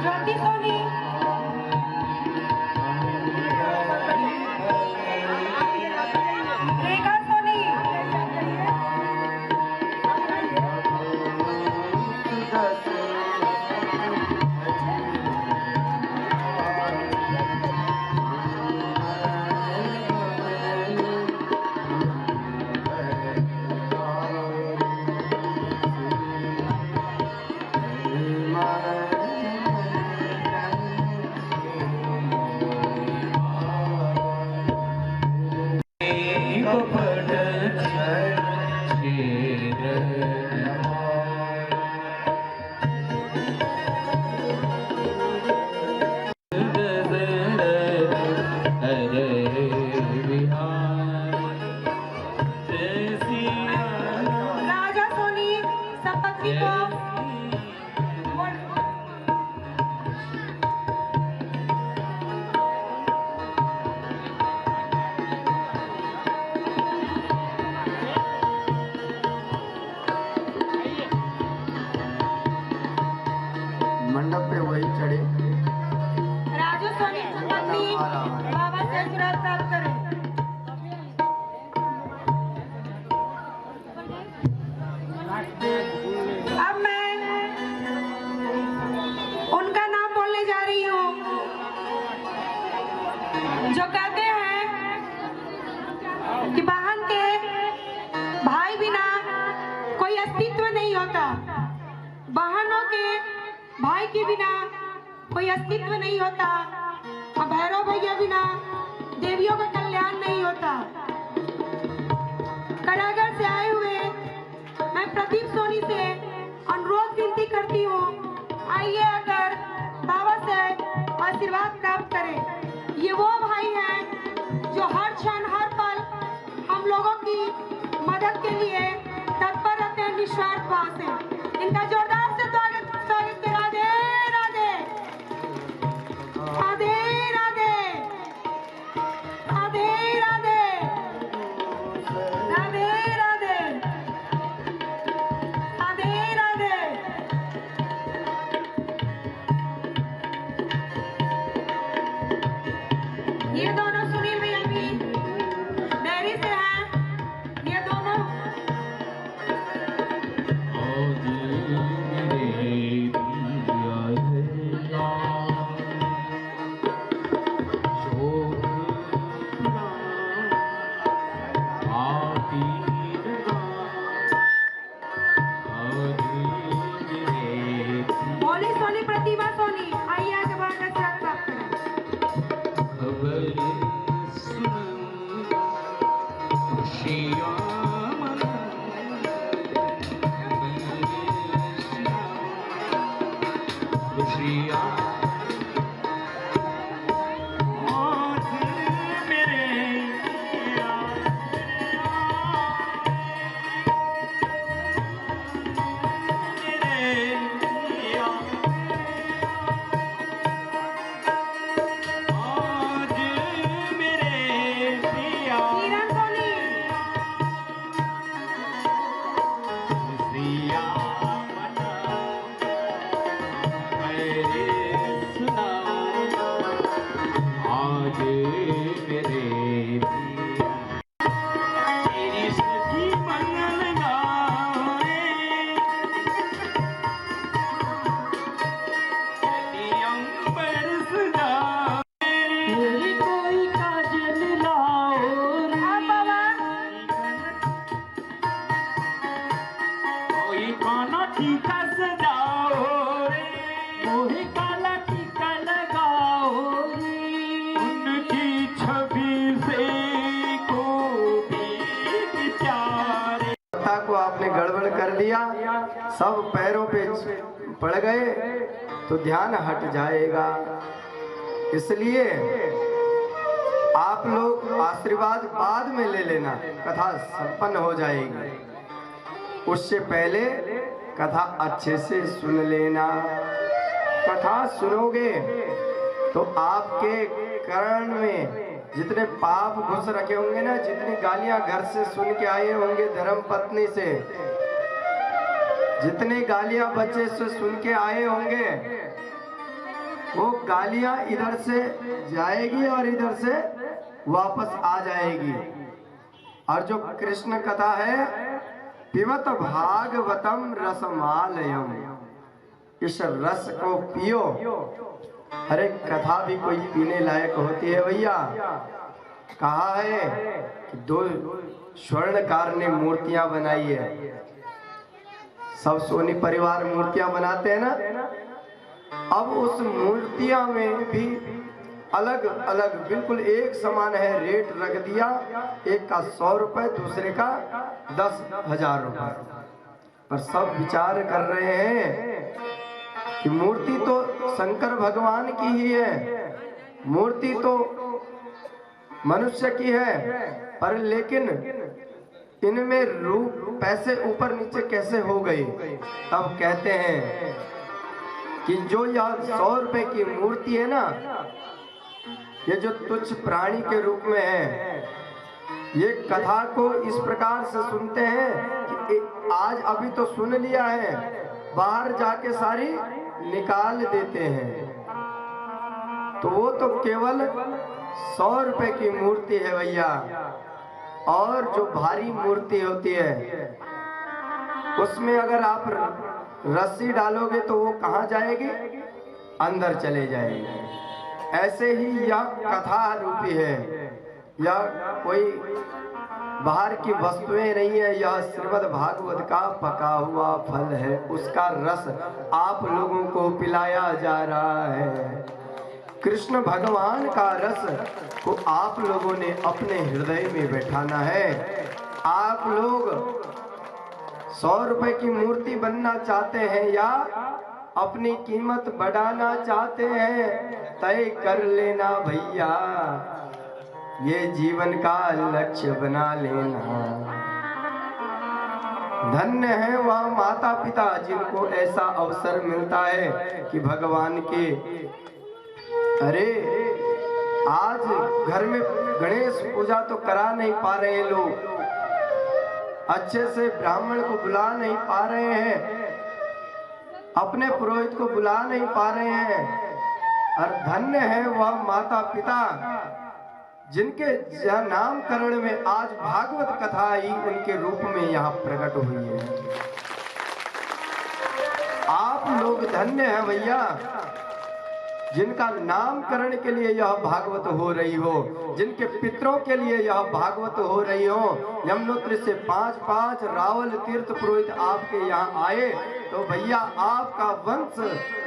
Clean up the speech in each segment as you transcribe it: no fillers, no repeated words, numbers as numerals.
ज्योति सोनी, रेखा सोनी, राजा सोनी, सपत्नी को मंडप पे वही चढ़े। राजू सोनी पत्नी बाबा से आशीर्वाद प्राप्त करें। अब मैं उनका नाम बोलने जा रही हूँ जो कहते हैं कि बहन के भाई बिना कोई अस्तित्व नहीं होता, बहनों के भाई के बिना कोई अस्तित्व नहीं होता, और भैरव भैया बिना देवियों का कल्याण नहीं होता। करागर से आए हुए मैं प्रदीप सोनी से अनुरोध विनती करती हूँ, आइए अगर बाबा से आशीर्वाद प्राप्त करें। ये वो भाई हैं जो हर क्षण हर पल हम लोगों की मदद के लिए तत्पर रहते हैं निस्वार्थ भाव से। इनका जोरदार से स्वागत करा। राधे राधे राधे राधे राधे राधे राधे राधे राधे राधे। ये दोनों सुनील भैया भी डेयरी से हैं, ये दोनों बोली सोनी प्रतिभा सोनी, आइए आगे बढ़कर स्वागत प्राप्त करें। किरण सोनी, को आपने गड़बड़ कर दिया, सब पैरों पे पड़ गए तो ध्यान हट जाएगा। इसलिए आप लोग आशीर्वाद बाद में ले लेना, कथा संपन्न हो जाएगी। उससे पहले कथा अच्छे से सुन लेना। कथा सुनोगे तो आपके कर्ण में जितने पाप घुस रखे होंगे ना, जितनी गालियां घर से सुन के आए होंगे धर्म पत्नी से, जितनी गालियां बच्चे से सुन के आए होंगे, वो गालियां इधर से जाएगी और इधर से वापस आ जाएगी। और जो कृष्ण कथा है, पिबत भागवतम रसमालयम, इस रस को पियो। अरे कथा भी कोई पीने लायक होती है भैया। कहा है कि 2 स्वर्णकार ने मूर्तियां बनाई है। सब सोनी परिवार मूर्तियां बनाते हैं ना। अब उस मूर्तियां में भी अलग अलग बिल्कुल एक समान है रेट रख दिया। एक का 100 रुपए, दूसरे का 10,000 रुपए। पर सब विचार कर रहे हैं कि मूर्ति तो शंकर भगवान की ही है, मूर्ति तो मनुष्य की है, पर लेकिन इनमें रूप पैसे ऊपर नीचे कैसे हो गए। तब कहते हैं कि जो यह 100 रुपए की मूर्ति है ना, ये जो तुच्छ प्राणी के रूप में है, ये कथा को इस प्रकार से सुनते हैं कि आज अभी तो सुन लिया है, बाहर जाके सारी निकाल देते हैं। तो वो तो केवल 100 रुपए की मूर्ति है भैया। और जो भारी मूर्ति होती है उसमें अगर आप रस्सी डालोगे तो वो कहाँ जाएगी, अंदर चले जाएगी। ऐसे ही यह कथा रूपी है, यह कोई बाहर की वस्तुएं नहीं है, यह श्रीमद् भागवत का पका हुआ फल है। उसका रस आप लोगों को पिलाया जा रहा है। कृष्ण भगवान का रस को आप लोगों ने अपने हृदय में बैठाना है। आप लोग 100 रुपए की मूर्ति बनना चाहते हैं या अपनी कीमत बढ़ाना चाहते हैं, तय कर लेना भैया, ये जीवन का लक्ष्य बना लेना। धन्य है वह माता पिता जिनको ऐसा अवसर मिलता है कि भगवान के, अरे आज घर में गणेश पूजा तो करा नहीं पा रहे लोग, अच्छे से ब्राह्मण को बुला नहीं पा रहे हैं, अपने पुरोहित को बुला नहीं पा रहे हैं। और धन्य है वह माता पिता जिनके नामकरण में आज भागवत कथा ही उनके रूप में यहाँ प्रकट हुई है। आप लोग धन्य हैं भैया जिनका नामकरण के लिए यह भागवत हो रही हो, जिनके पितरों के लिए यह भागवत हो रही हो। यमुनोत्री से 5-5 रावल तीर्थ पुरोहित आपके यहाँ आए तो भैया आपका वंश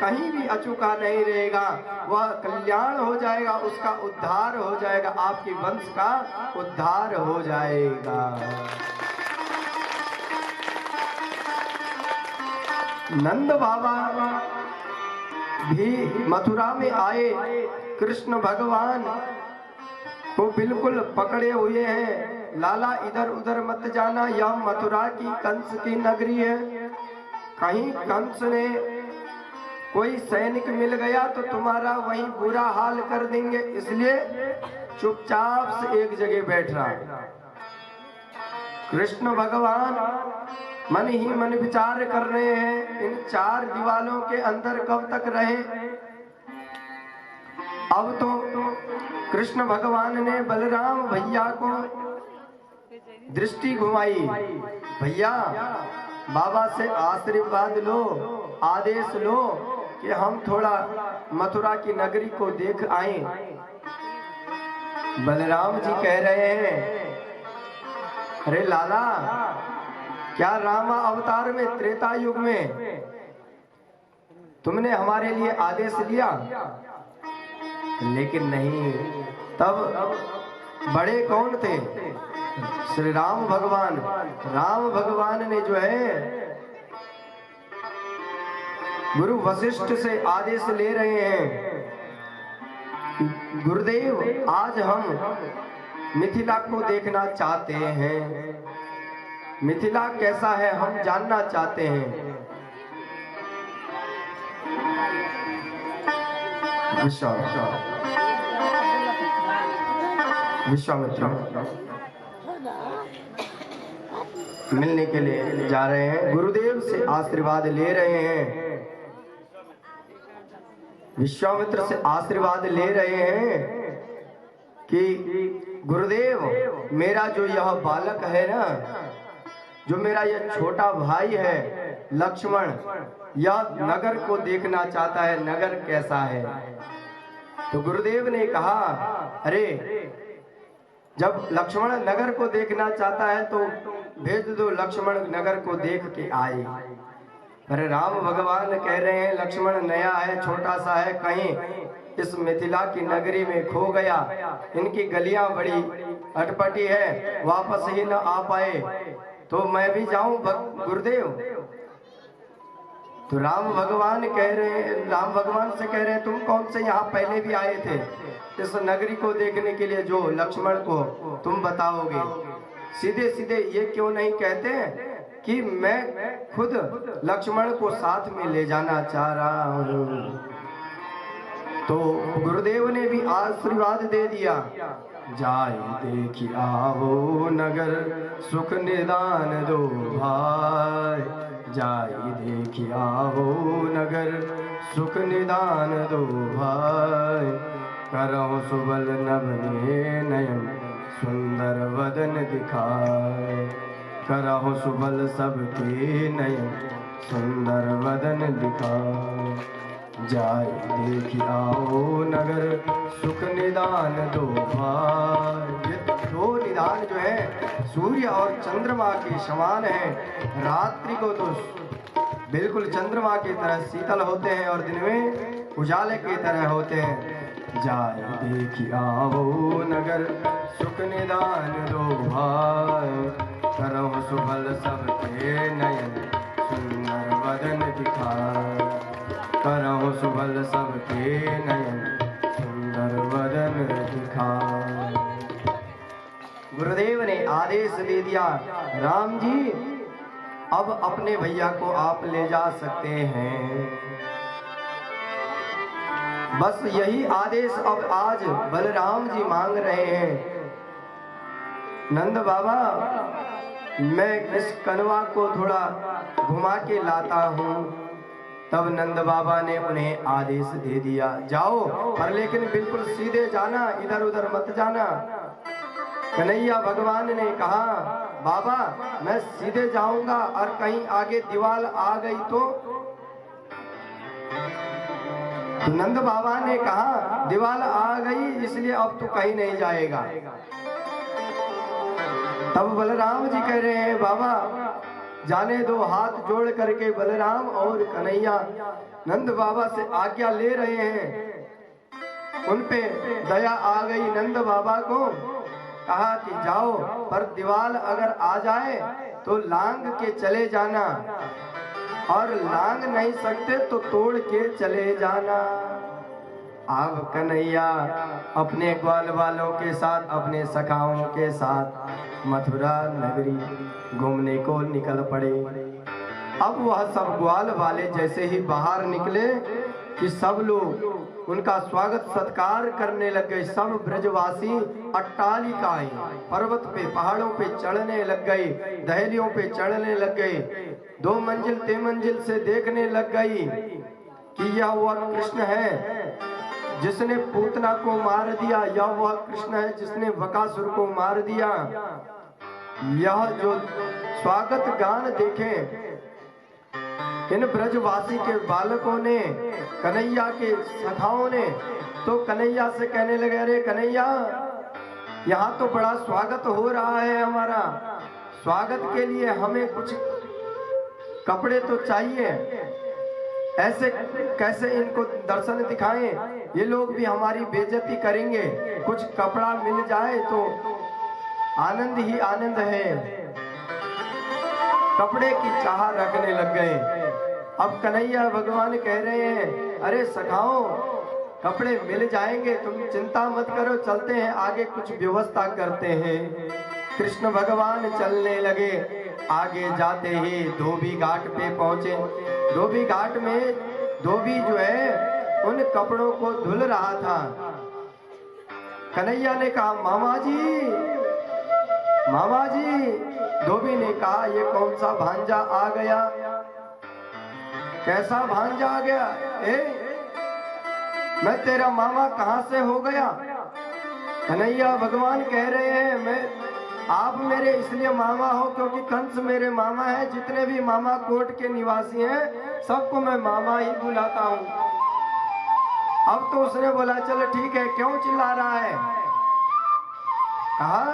कहीं भी अचूका नहीं रहेगा, वह कल्याण हो जाएगा, उसका उद्धार हो जाएगा, आपके वंश का उद्धार हो जाएगा। नंद बाबा भी मथुरा में आए, कृष्ण भगवान को बिल्कुल पकड़े हुए हैं। लाला इधर उधर मत जाना, यह मथुरा की कंस की नगरी है, कहीं कंस ने कोई सैनिक मिल गया तो तुम्हारा वहीं बुरा हाल कर देंगे, इसलिए चुपचाप से एक जगह बैठ रहा। कृष्ण भगवान मन ही मन विचार कर रहे हैं, इन 4 दीवालों के अंदर कब तक रहे। अब तो कृष्ण भगवान ने बलराम भैया को दृष्टि घुमाई, भैया बाबा से आशीर्वाद लो, आदेश लो कि हम थोड़ा मथुरा की नगरी को देख आए। बलराम जी कह रहे हैं, अरे लाला, क्या रामा अवतार में त्रेता युग में तुमने हमारे लिए आदेश लिया? लेकिन नहीं, तब बड़े कौन थे? श्री राम भगवान। राम भगवान ने जो है गुरु वशिष्ठ से आदेश ले रहे हैं, गुरुदेव आज हम मिथिला को देखना चाहते हैं, मिथिला कैसा है हम जानना चाहते हैं। विश्वामित्र मिलने के लिए जा रहे हैं, गुरुदेव से आशीर्वाद ले रहे हैं। विश्वामित्र से आशीर्वाद ले रहे हैं कि गुरुदेव, मेरा जो यह बालक है ना, जो मेरा यह छोटा भाई है लक्ष्मण, यह नगर को देखना चाहता है, नगर कैसा है। तो गुरुदेव ने कहा, अरे जब लक्ष्मण नगर को देखना चाहता है तो भेज दो, लक्ष्मण नगर को देख के आए। अरे राम भगवान कह रहे हैं लक्ष्मण नया है, छोटा सा है, कहीं इस मिथिला की नगरी में खो गया, इनकी गलियां बड़ी अटपटी है, वापस ही न आ पाए, तो मैं भी जाऊं गुरुदेव। तो राम भगवान से कह रहे हैं, तुम कौन से यहाँ पहले भी आए थे इस नगरी को देखने के लिए, जो लक्ष्मण को तुम बताओगे। सीधे सीधे ये क्यों नहीं कहते कि मैं खुद लक्ष्मण को साथ में ले जाना चाह रहा हूँ। तो गुरुदेव ने भी आशीर्वाद दे दिया, जाय देखी आवो नगर, सुख निदान दो भाई, जाय देखी आवो नगर, सुख निदान दो भाई, करहु सुबल नभने नयन, सुंदर वदन दिखाए, करहु सुबल सबके नयन, सुंदर वदन दिखाए, जाय देखी आओ नगर, सुख निदान दो भाई। ये दो निदान जो है सूर्य और चंद्रमा के समान है। रात्रि को तो बिल्कुल चंद्रमा की तरह शीतल होते हैं और दिन में उजाले की तरह होते हैं। जाय देखी आओ नगर, सुख निदान दो भाई, करहु सुबल सबके नयन, सुंदर वदन दिखाए, करहु सुबल सबके नयन, सुंदर वदन दिखाए। गुरुदेव ने आदेश दे दिया, राम जी अब अपने भैया को आप ले जा सकते हैं। बस यही आदेश अब आज बलराम जी मांग रहे हैं। नंद बाबा, मैं इस कनवा को थोड़ा घुमा के लाता हूँ। तब नंद बाबा ने उन्हें आदेश दे दिया, जाओ, पर लेकिन बिल्कुल सीधे जाना, इधर उधर मत जाना। कन्हैया भगवान ने कहा, बाबा मैं सीधे जाऊंगा और कहीं आगे दीवार आ गई तो नंद बाबा ने कहा, दीवार आ गई इसलिए अब तो कहीं नहीं जाएगा। तब बलराम जी कह रहे हैं, बाबा जाने दो। हाथ जोड़ करके बलराम और कन्हैया नंद बाबा से आज्ञा ले रहे हैं। उन पे दया आ गई नंद बाबा को, कहा कि जाओ, पर दीवार अगर आ जाए तो लांग के चले जाना, और लांग नहीं सकते तो तोड़ के चले जाना। अब कन्हैया अपने ग्वाल वालों के साथ, अपने सखाओं के साथ मथुरा नगरी घूमने को निकल पड़े। अब वह सब ग्वाल वाले जैसे ही बाहर निकले कि सब लोग उनका स्वागत सत्कार करने लग गए। सब ब्रजवासी अट्टालिकाएं पर्वत पे, पहाड़ों पे चढ़ने लग गए, दहलियों पे चढ़ने लग गए, 2 मंजिल 3 मंजिल से देखने लग गई कि यह वह कृष्ण है जिसने पूतना को मार दिया, यह वह कृष्ण है जिसने बकासुर को मार दिया। यह जो स्वागत गान देखे इन ब्रजवासी के बालकों ने, कन्हैया के सखाओं ने, तो कन्हैया से कहने लगे, अरे कन्हैया यहाँ तो बड़ा स्वागत हो रहा है हमारा, स्वागत के लिए हमें कुछ कपड़े तो चाहिए, ऐसे कैसे इनको दर्शन दिखाएं, ये लोग भी हमारी बेइज्जती करेंगे, कुछ कपड़ा मिल जाए तो आनंद ही आनंद है। कपड़े की चाह रखने लग गए। अब कन्हैया भगवान कह रहे हैं, अरे सखाओ कपड़े मिल जाएंगे, तुम चिंता मत करो, चलते हैं आगे कुछ व्यवस्था करते हैं। कृष्ण भगवान चलने लगे। आगे जाते ही धोबी घाट पे पहुंचे। धोबी घाट में धोबी जो है उन कपड़ों को धुल रहा था। कन्हैया ने कहा, मामा जी, मामा जी। धोबी ने कहा, ये कौन सा भांजा आ गया? कैसा भांजा आ गया? मैं तेरा मामा कहाँ से हो गया? कन्हैया भगवान कह रहे हैं मैं आप मेरे इसलिए मामा हो क्योंकि कंस मेरे मामा है। जितने भी मामा कोट के निवासी हैं सबको मैं मामा ही बुलाता हूँ। अब तो उसने बोला चलो ठीक है, क्यों चिल्ला रहा है? कहा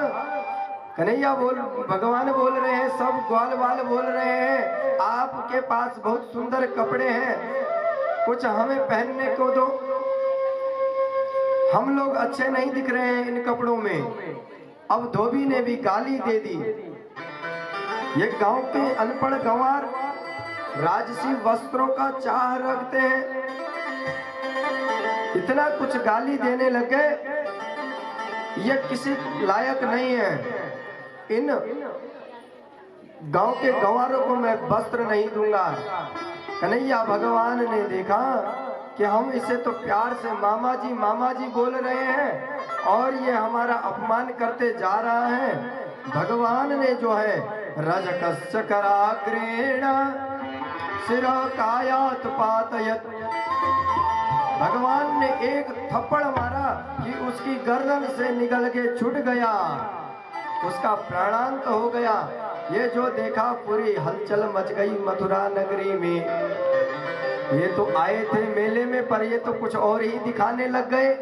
कन्हैया भगवान बोल रहे हैं, सब ग्वाल वाल बोल रहे हैं आपके पास बहुत सुंदर कपड़े हैं, कुछ हमें पहनने को दो, हम लोग अच्छे नहीं दिख रहे हैं इन कपड़ों में। अब धोबी ने भी गाली दे दी। ये गांव के अनपढ़ गंवार राजसी वस्त्रों का चाह रखते हैं, इतना कुछ गाली देने लगे, ये किसी लायक नहीं है। इन गांव के गंवारों को मैं वस्त्र नहीं दूंगा। कन्हैया भगवान ने देखा कि हम इसे तो प्यार से मामा जी बोल रहे हैं और ये हमारा अपमान करते जा रहा है। भगवान ने जो है रजकस्य कराग्रेण शिरा कायात पातयत, भगवान ने एक थप्पड़ मारा कि उसकी गर्दन से निकल के छूट गया, उसका प्राणांत हो गया। ये जो देखा पूरी हलचल मच गई मथुरा नगरी में। ये तो आए थे मेले में पर ये तो कुछ और ही दिखाने लग गए।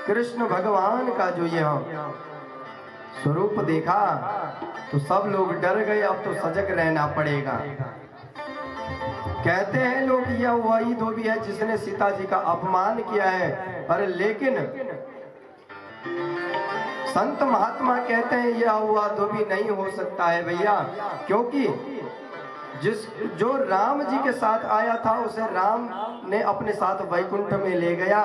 कृष्ण भगवान का जो यह स्वरूप देखा तो सब लोग डर गए, अब तो सजग रहना पड़ेगा। कहते हैं लोग यह वही धोबी है जिसने सीता जी का अपमान किया है, पर लेकिन संत महात्मा कहते हैं यह हुआ धोबी नहीं हो सकता है भैया, क्योंकि जो राम जी के साथ आया था उसे राम ने अपने साथ वैकुंठ में ले गया।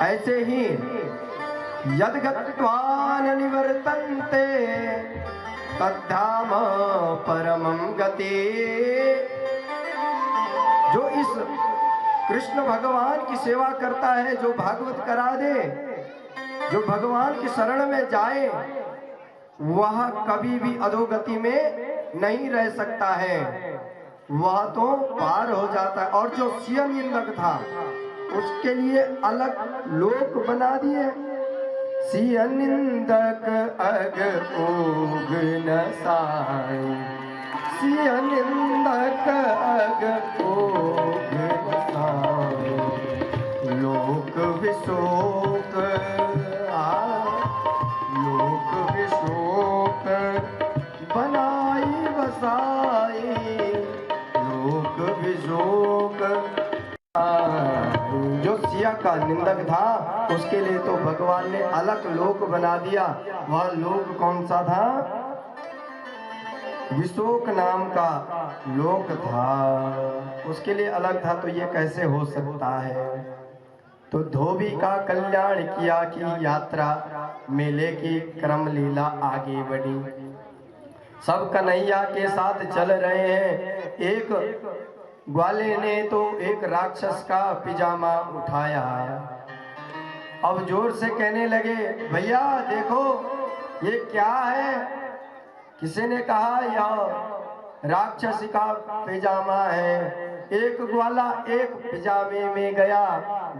ऐसे ही यद्गत्वान निवर्तन्ते तद्धाम परमं गति, जो इस कृष्ण भगवान की सेवा करता है, जो भागवत करा दे, जो भगवान की शरण में जाए, वह कभी भी अधोगति में नहीं रह सकता है, वह तो पार हो जाता है। और जो सिय निंदक था उसके लिए अलग लोक बना दिए। सिय निंदक अग ओग न साई, सिय निंदक अग ओग न साई, लोक विशोक लोक विशोक बनाई बसाई, लोक विशोक। जो सिया का निंदक था उसके लिए तो भगवान ने अलग लोक बना दिया। वह लोक कौन सा था? विशोक नाम का लोक था, उसके लिए अलग था। तो ये कैसे हो सकता है? तो धोबी का कल्याण किया कि यात्रा मेले की क्रम लीला आगे बढ़ी। सब कन्हैया के साथ चल रहे हैं। एक ग्वाले ने तो एक राक्षस का पिजामा उठाया, अब जोर से कहने लगे भैया देखो ये क्या है? किसी ने कहा यह राक्षस का पिजामा है। एक ग्वाला एक पिजामे में गया,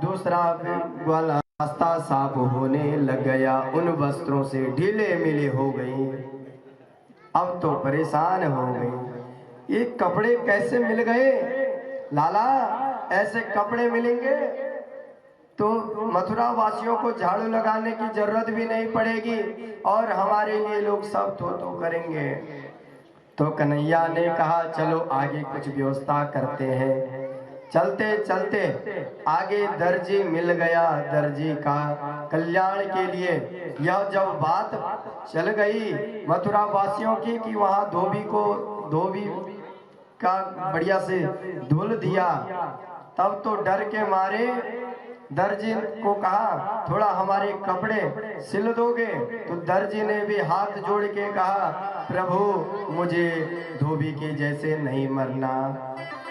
दूसरा ग्वाला रास्ता साफ होने लग गया, उन वस्त्रों से ढीले मिले हो गई। अब तो परेशान हो गई, ये कपड़े कैसे मिल गए? लाला ऐसे कपड़े मिलेंगे तो मथुरा वासियों को झाड़ू लगाने की जरूरत भी नहीं पड़ेगी और हमारे लिए लोग सब तो करेंगे। तो कन्हैया ने कहा चलो आगे कुछ व्यवस्था करते हैं। चलते चलते आगे दर्जी मिल गया। दर्जी का कल्याण के लिए यह जब बात चल गई मथुरा वासियों की कि वहां धोबी का बढ़िया से धुल दिया, तब तो डर के मारे दर्जी को कहा थोड़ा हमारे कपड़े सिल दोगे? तो दर्जी ने भी हाथ जोड़ के कहा प्रभु मुझे धोबी के जैसे नहीं मरना,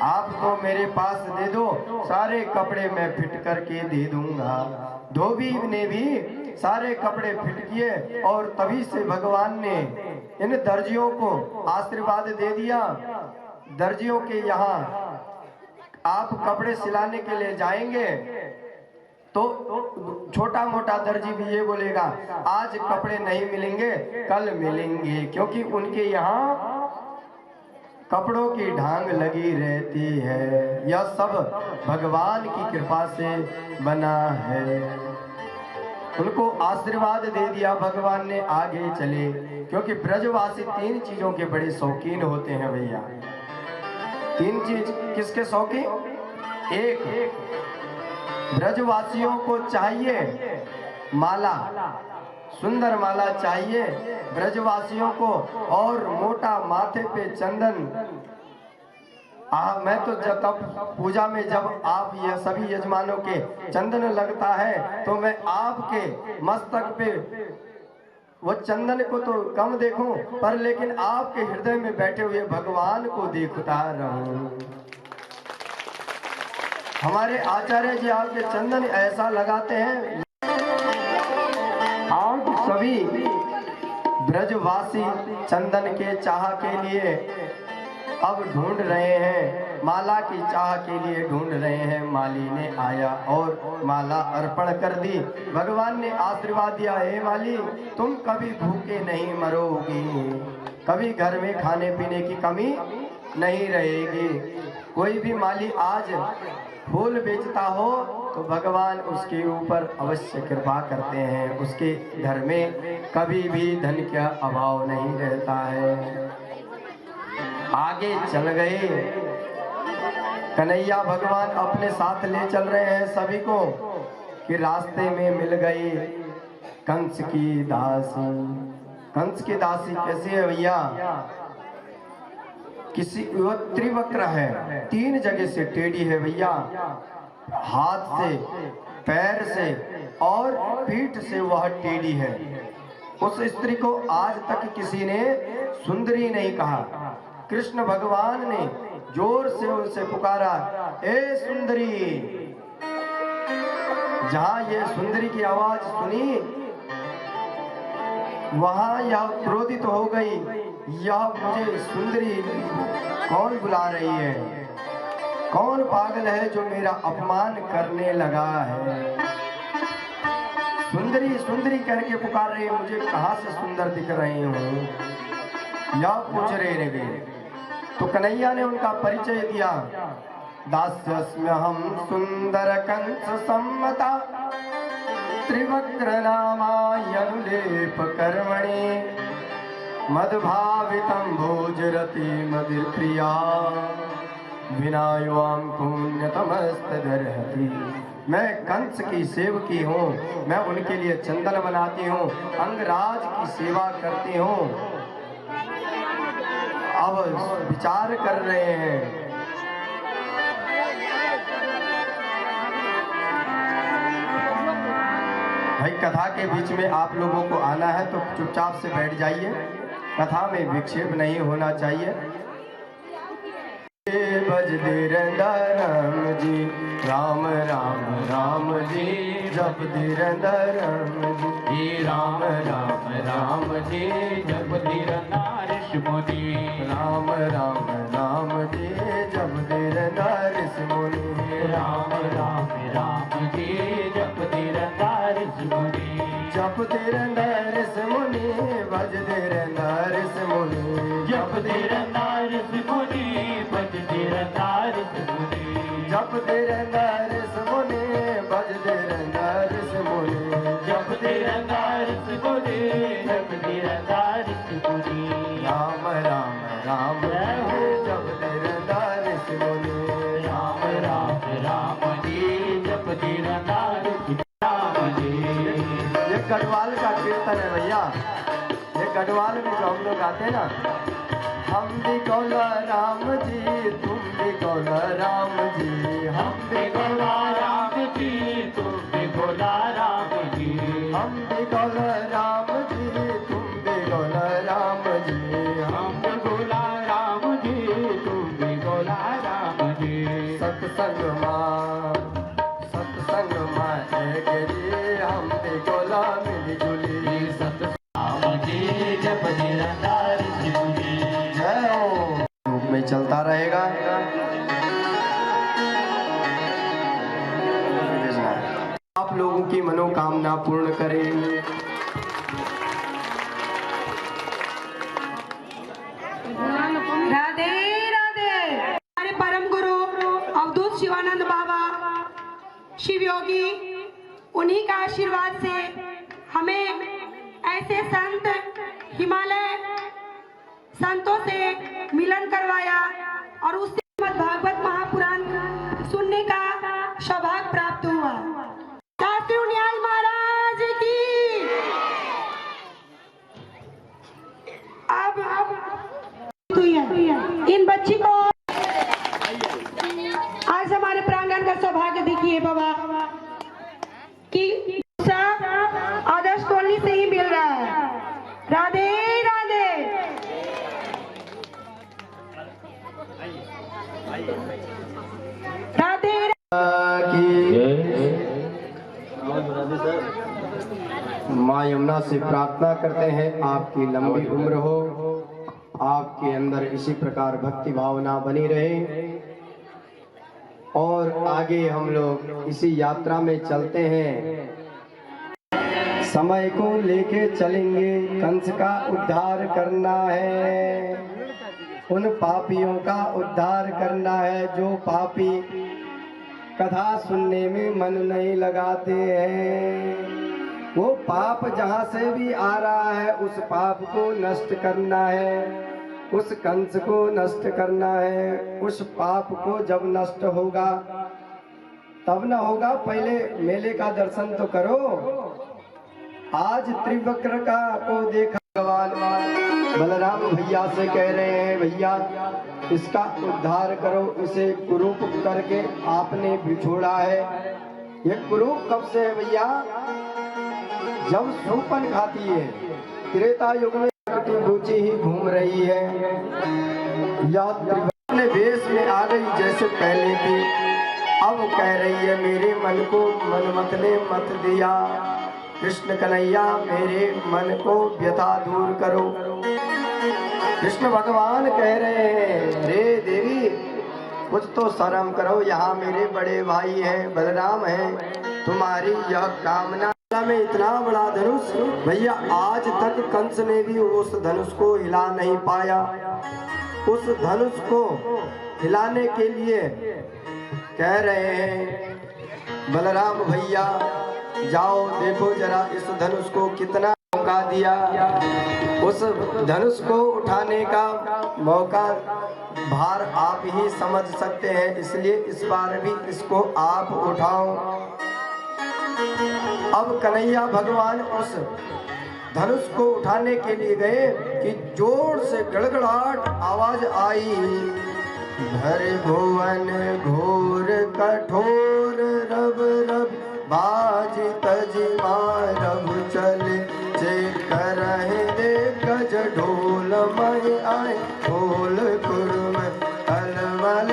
आप तो मेरे पास दे दो, सारे कपड़े मैं फिट करके दे दूंगा। धोबी ने भी सारे कपड़े फिट किए और तभी से भगवान ने इन दर्जियों को आशीर्वाद दे दिया। दर्जियों के यहाँ आप कपड़े सिलाने के लिए जाएंगे तो छोटा मोटा दर्जी भी ये बोलेगा आज कपड़े नहीं मिलेंगे कल मिलेंगे, क्योंकि उनके यहाँ कपड़ों की ढांग लगी रहती है। यह सब भगवान की कृपा से बना है। उनको आशीर्वाद दे दिया भगवान ने, आगे चले, क्योंकि ब्रजवासी 3 चीजों के बड़े शौकीन होते हैं भैया। 3 चीज किसके शौकीन? एक, ब्रजवासियों को चाहिए माला, सुंदर माला चाहिए ब्रजवासियों को, और मोटा माथे पे चंदन। मैं तो तब पूजा में जब आप ये सभी यजमानों के चंदन लगता है तो मैं आपके मस्तक पे वो चंदन को तो कम देखूं, पर लेकिन आपके हृदय में बैठे हुए भगवान को देखता रहूं। हमारे आचार्य जी आपके चंदन ऐसा लगाते हैं। आप सभी ब्रजवासी चंदन के चाह के लिए अब ढूंढ रहे हैं, माला की चाह के लिए ढूंढ रहे हैं। माली ने आया और माला अर्पण कर दी। भगवान ने आशीर्वाद दिया, हे माली तुम कभी भूखे नहीं मरोगी, कभी घर में खाने पीने की कमी नहीं रहेगी। कोई भी माली आज फूल बेचता हो तो भगवान उसके ऊपर अवश्य कृपा करते हैं, उसके घर में कभी भी धन का अभाव नहीं रहता है। आगे चल गए, कन्हैया भगवान अपने साथ ले चल रहे हैं सभी को, कि रास्ते में मिल गई कंस की दासी। कंस की दासी कैसी है भैया? किसी वो त्रिवक्र है, 3 जगह से टेढ़ी है भैया, हाथ से, पैर से और पीठ से वह टेढ़ी है। उस स्त्री को आज तक किसी ने सुंदरी नहीं कहा। कृष्ण भगवान ने जोर से उनसे पुकारा, ए सुंदरी। जहां ये सुंदरी की आवाज सुनी वहां यह क्रोधित हो गई, यह मुझे सुंदरी कौन बुला रही है? कौन पागल है जो मेरा अपमान करने लगा है? सुंदरी सुंदरी करके पुकार रही है, मुझे कहां से सुंदर दिख रही हूँ? यह पूछ रहे लगे। तो कन्हैया ने उनका परिचय दिया, दास्यस्म्य हम सुंदर कंस सम्मता त्रिवक्र नामायनुलेप कर्मणि मदभावितं भोजरति मदिर प्रिया विनायुवाम पुण्यतमस्तदर्हति। मैं कंस की सेवकी हूँ, मैं उनके लिए चंदन बनाती हूँ, अंगराज की सेवा करती हूँ। अब विचार कर रहे हैं, भाई कथा के बीच में आप लोगों को आना है तो चुपचाप से बैठ जाइए, कथा में विक्षेप नहीं होना चाहिए। बज धीरंदा राम जी, राम राम राम जी, जप धीरंदा राम जी, राम राम राम जी, जप धीरंदा ऋषि मुनि, राम राम राम जी, जप धीरंदा ऋषि मुनि, राम राम राम जी, जप धीरंदा ऋषि मुनि, जप धीरंदा ऋषि मुनि, भज धीरंदा ऋषि मुनि, जप धीरंदा ऋषि मुनि, भज धीरंदा ऋषि मुनि, जप धीरंदा ऋषि मुनि, भज धीरंदा ऋषि मुनि, जप धीरंदा ऋषि मुनि, जप धीरंदा ऋषि मुनि, राम राम राम जी, जप धीरंदा ऋषि मुनि, राम राम राम जी, जप धीरंदा ऋषि मुनि। ये गढ़वाल का कीर्तन है भैया, ये गढ़वाल में जो हम लोग आते हैं ना, हम भी गौला राम जी, तुम भी गौला राम जी, हम भी गौला राम जी, तुम भी गौला राम जी, हम भी गौला राम जी, तुम भी गौला राम जी, हम भी गौला राम जी, तुम भी गौला राम जी। सत्संग माँ एक जी, हम भी गौला मिली जुली, सत्संग जी, जप धीरंदा ऋषि मुनि, जय हो। रूप में चलता रहेगा। आप लोगों की मनोकामना पूर्ण करें। राधे राधे। हमारे परम गुरु अवधूत शिवानंद बाबा शिव योगी, उन्हीं का आशीर्वाद से हमें ऐसे संत हिमालय संतों से मिलन करवाया और उससे श्रीमद् भागवत महापुराण सुनने का सौभाग्य प्राप्त हुआ। शास्त्री उनियाल महाराज की। अब इन बच्ची को आज हमारे प्रांगण का सौभाग्य देखिए बाबा कि आदर्श कॉलोनी से ही मिल रहा है। राधे राधे। राधे माँ यमुना से प्रार्थना करते हैं आपकी लंबी उम्र हो, आपके अंदर इसी प्रकार भक्ति भावना बनी रहे और आगे हम लोग इसी यात्रा में चलते हैं। समय को लेके चलेंगे, कंस का उद्धार करना है, उन पापियों का उद्धार करना है जो पापी कथा सुनने में मन नहीं लगाते हैं। वो पाप जहाँ से भी आ रहा है उस पाप को नष्ट करना है, उस कंस को नष्ट करना है। उस पाप को जब नष्ट होगा तब न होगा, पहले मेले का दर्शन तो करो। आज त्रिवक्र का को देखा, भगवान बलराम भैया से कह रहे हैं भैया इसका उद्धार करो, इसे कुरूप करके आपने बिछोड़ा है। ये कुरूप कब से है भैया? जब सूपन खाती है, त्रेता युग में रुचि ही घूम रही है, या अपने वेश में आ गई जैसे पहले थी, अब कह रही है मेरे मन को मनमत ने मत दिया, कृष्ण कन्हैया मेरे मन को व्यथा दूर करो। कृष्ण भगवान कह रहे हैं रे देवी कुछ तो शर्म करो, यहाँ मेरे बड़े भाई हैं बलराम हैं, तुम्हारी यह कामना में इतना बड़ा धनुष भैया आज तक कंस ने भी उस धनुष को हिला नहीं पाया। उस धनुष को हिलाने के लिए कह रहे हैं बलराम भैया जाओ देखो जरा इस धनुष को कितना मौका दिया। उस धनुष को उठाने का मौका भार आप ही समझ सकते हैं, इसलिए इस बार भी इसको आप उठाओ। अब कन्हैया भगवान उस धनुष को उठाने के लिए गए कि जोर से गड़गड़ाहट आवाज आई, भर भुवन घोर कठोर रब रब बाज तज मारब चले जे करहे दे गज ढोल मय आए ढोल कुर्म अलमल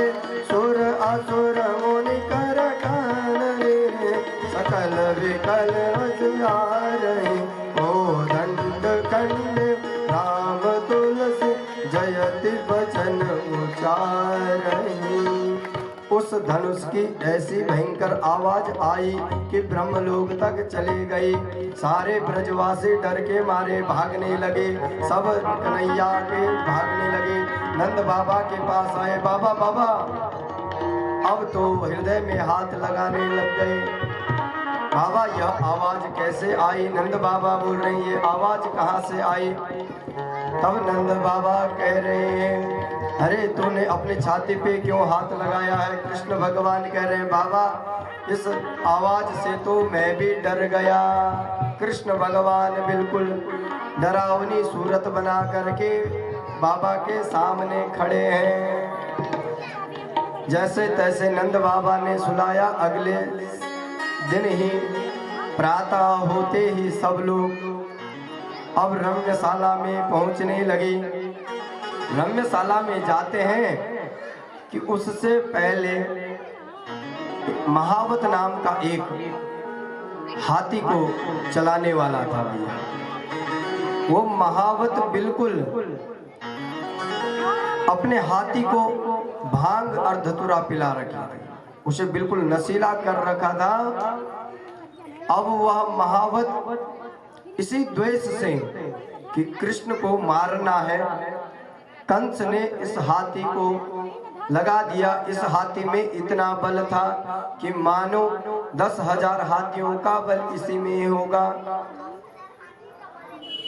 सुर असुर मुनि कर कानने सकल विकल रही ओ दंड खंड राम तुलसी जयति बचन उचारही। उस धनुष की ऐसी भयंकर आवाज आई कि ब्रह्मलोक तक चली गई। सारे ब्रजवासी डर के मारे भागने लगे, सब कन्हैया के भागने लगे। नंद बाबा के पास आए, बाबा बाबा अब तो हृदय में हाथ लगाने लग गए। बाबा यह आवाज कैसे आई? नंद बाबा बोल रहे हैं ये आवाज कहाँ से आई? तब नंद बाबा कह रहे हैं अरे तूने अपनी छाती पे क्यों हाथ लगाया है? कृष्ण भगवान कह रहे हैं बाबा इस आवाज से तो मैं भी डर गया। कृष्ण भगवान बिल्कुल डरावनी सूरत बना करके बाबा के सामने खड़े हैं। जैसे तैसे नंद बाबा ने सुलाया। अगले दिन ही प्रातः होते ही सब लोग अब रम्यशाला में पहुंचने लगे। रम्यशाला में जाते हैं कि उससे पहले महावत नाम का एक हाथी को चलाने वाला था भैया। वो महावत बिल्कुल अपने हाथी को भांग और धतूरा पिला रखा, उसे बिल्कुल नशीला कर रखा था। अब वह महावत इसी द्वेष से कि कृष्ण को मारना है, कंस ने इस हाथी को लगा दिया। इस हाथी में इतना बल था कि मानो 10,000 हाथियों का बल इसी में होगा।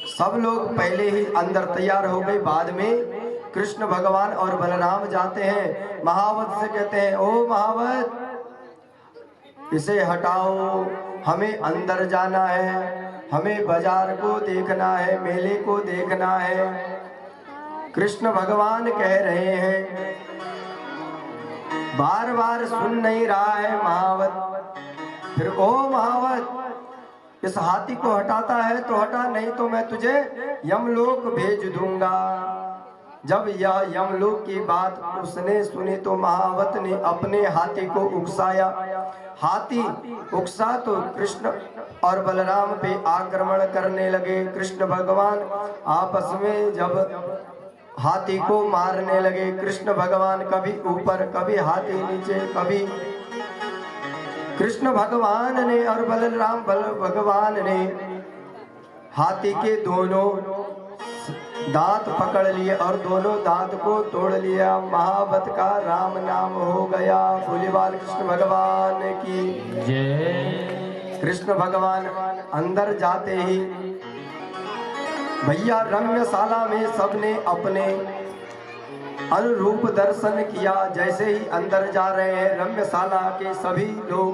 सब लोग पहले ही अंदर तैयार हो गए। बाद में कृष्ण भगवान और बलराम जाते हैं, महावत से कहते हैं, ओ महावत, इसे हटाओ, हमें अंदर जाना है, हमें बाजार को देखना है, मेले को देखना है। कृष्ण भगवान कह रहे हैं, बार बार सुन नहीं रहा है महावत। फिर ओ महावत, इस हाथी को हटाता है तो हटा, नहीं तो मैं तुझे यमलोक भेज दूंगा। जब यह यमलोक की बात उसने सुनी तो महावत ने अपने हाथी को उकसाया। हाथी उकसा तो कृष्ण और बलराम पे आक्रमण करने लगे। कृष्ण भगवान आपस में जब हाथी को मारने लगे, कृष्ण भगवान कभी ऊपर, कभी हाथी नीचे, कभी कृष्ण भगवान ने और बलराम भगवान ने हाथी के दोनों दांत पकड़ लिए और दोनों दांत को तोड़ लिया। महावत का राम नाम हो गया। भोलेबाल कृष्ण भगवान की जय। कृष्ण भगवान अंदर जाते ही भैया रम्यशाला में सबने अपने अनुरूप दर्शन किया। जैसे ही अंदर जा रहे हैं, रम्यशाला के सभी लोग,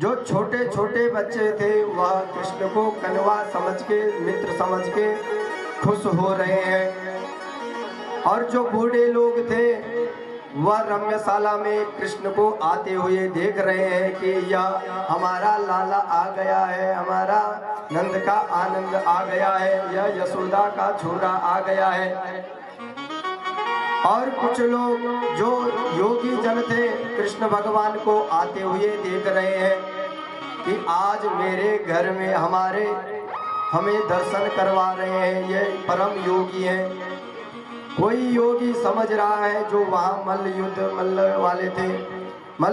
जो छोटे छोटे बच्चे थे, वह कृष्ण को कन्वा समझ के, मित्र समझ के खुश हो रहे हैं। और जो बूढ़े लोग थे, वह रम्यशाला में कृष्ण को आते हुए देख रहे हैं कि यह हमारा लाला आ गया है, हमारा नंद का आनंद आ गया है, यह यशोदा का छोरा आ गया है। और कुछ लोग जो योगी जन थे, कृष्ण भगवान को आते हुए देख रहे हैं कि आज मेरे घर में हमें दर्शन करवा रहे हैं, ये परम योगी हैं। कोई योगी समझ रहा है जो वहाँ मल्ल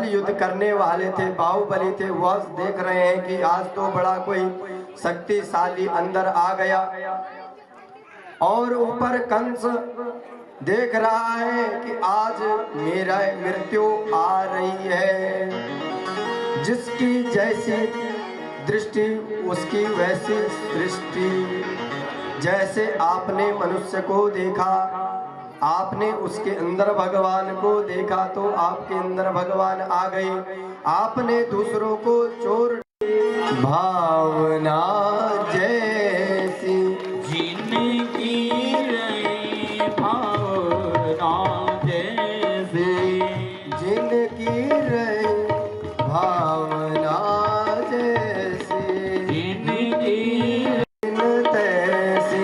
युद्ध करने वाले थे, बाहुबली थे, वह देख रहे हैं कि आज तो बड़ा कोई शक्तिशाली अंदर आ गया। और ऊपर कंस देख रहा है कि आज मेरा मृत्यु आ रही है। जिसकी जैसी दृष्टि उसकी वैसी दृष्टि। जैसे आपने मनुष्य को देखा, आपने उसके अंदर भगवान को देखा तो आपके अंदर भगवान आ गए। आपने दूसरों को चोर भावना जैसी जिनकी रही भावना जैसी, जिनकी रही भावना जैसी, जिनकी तैसी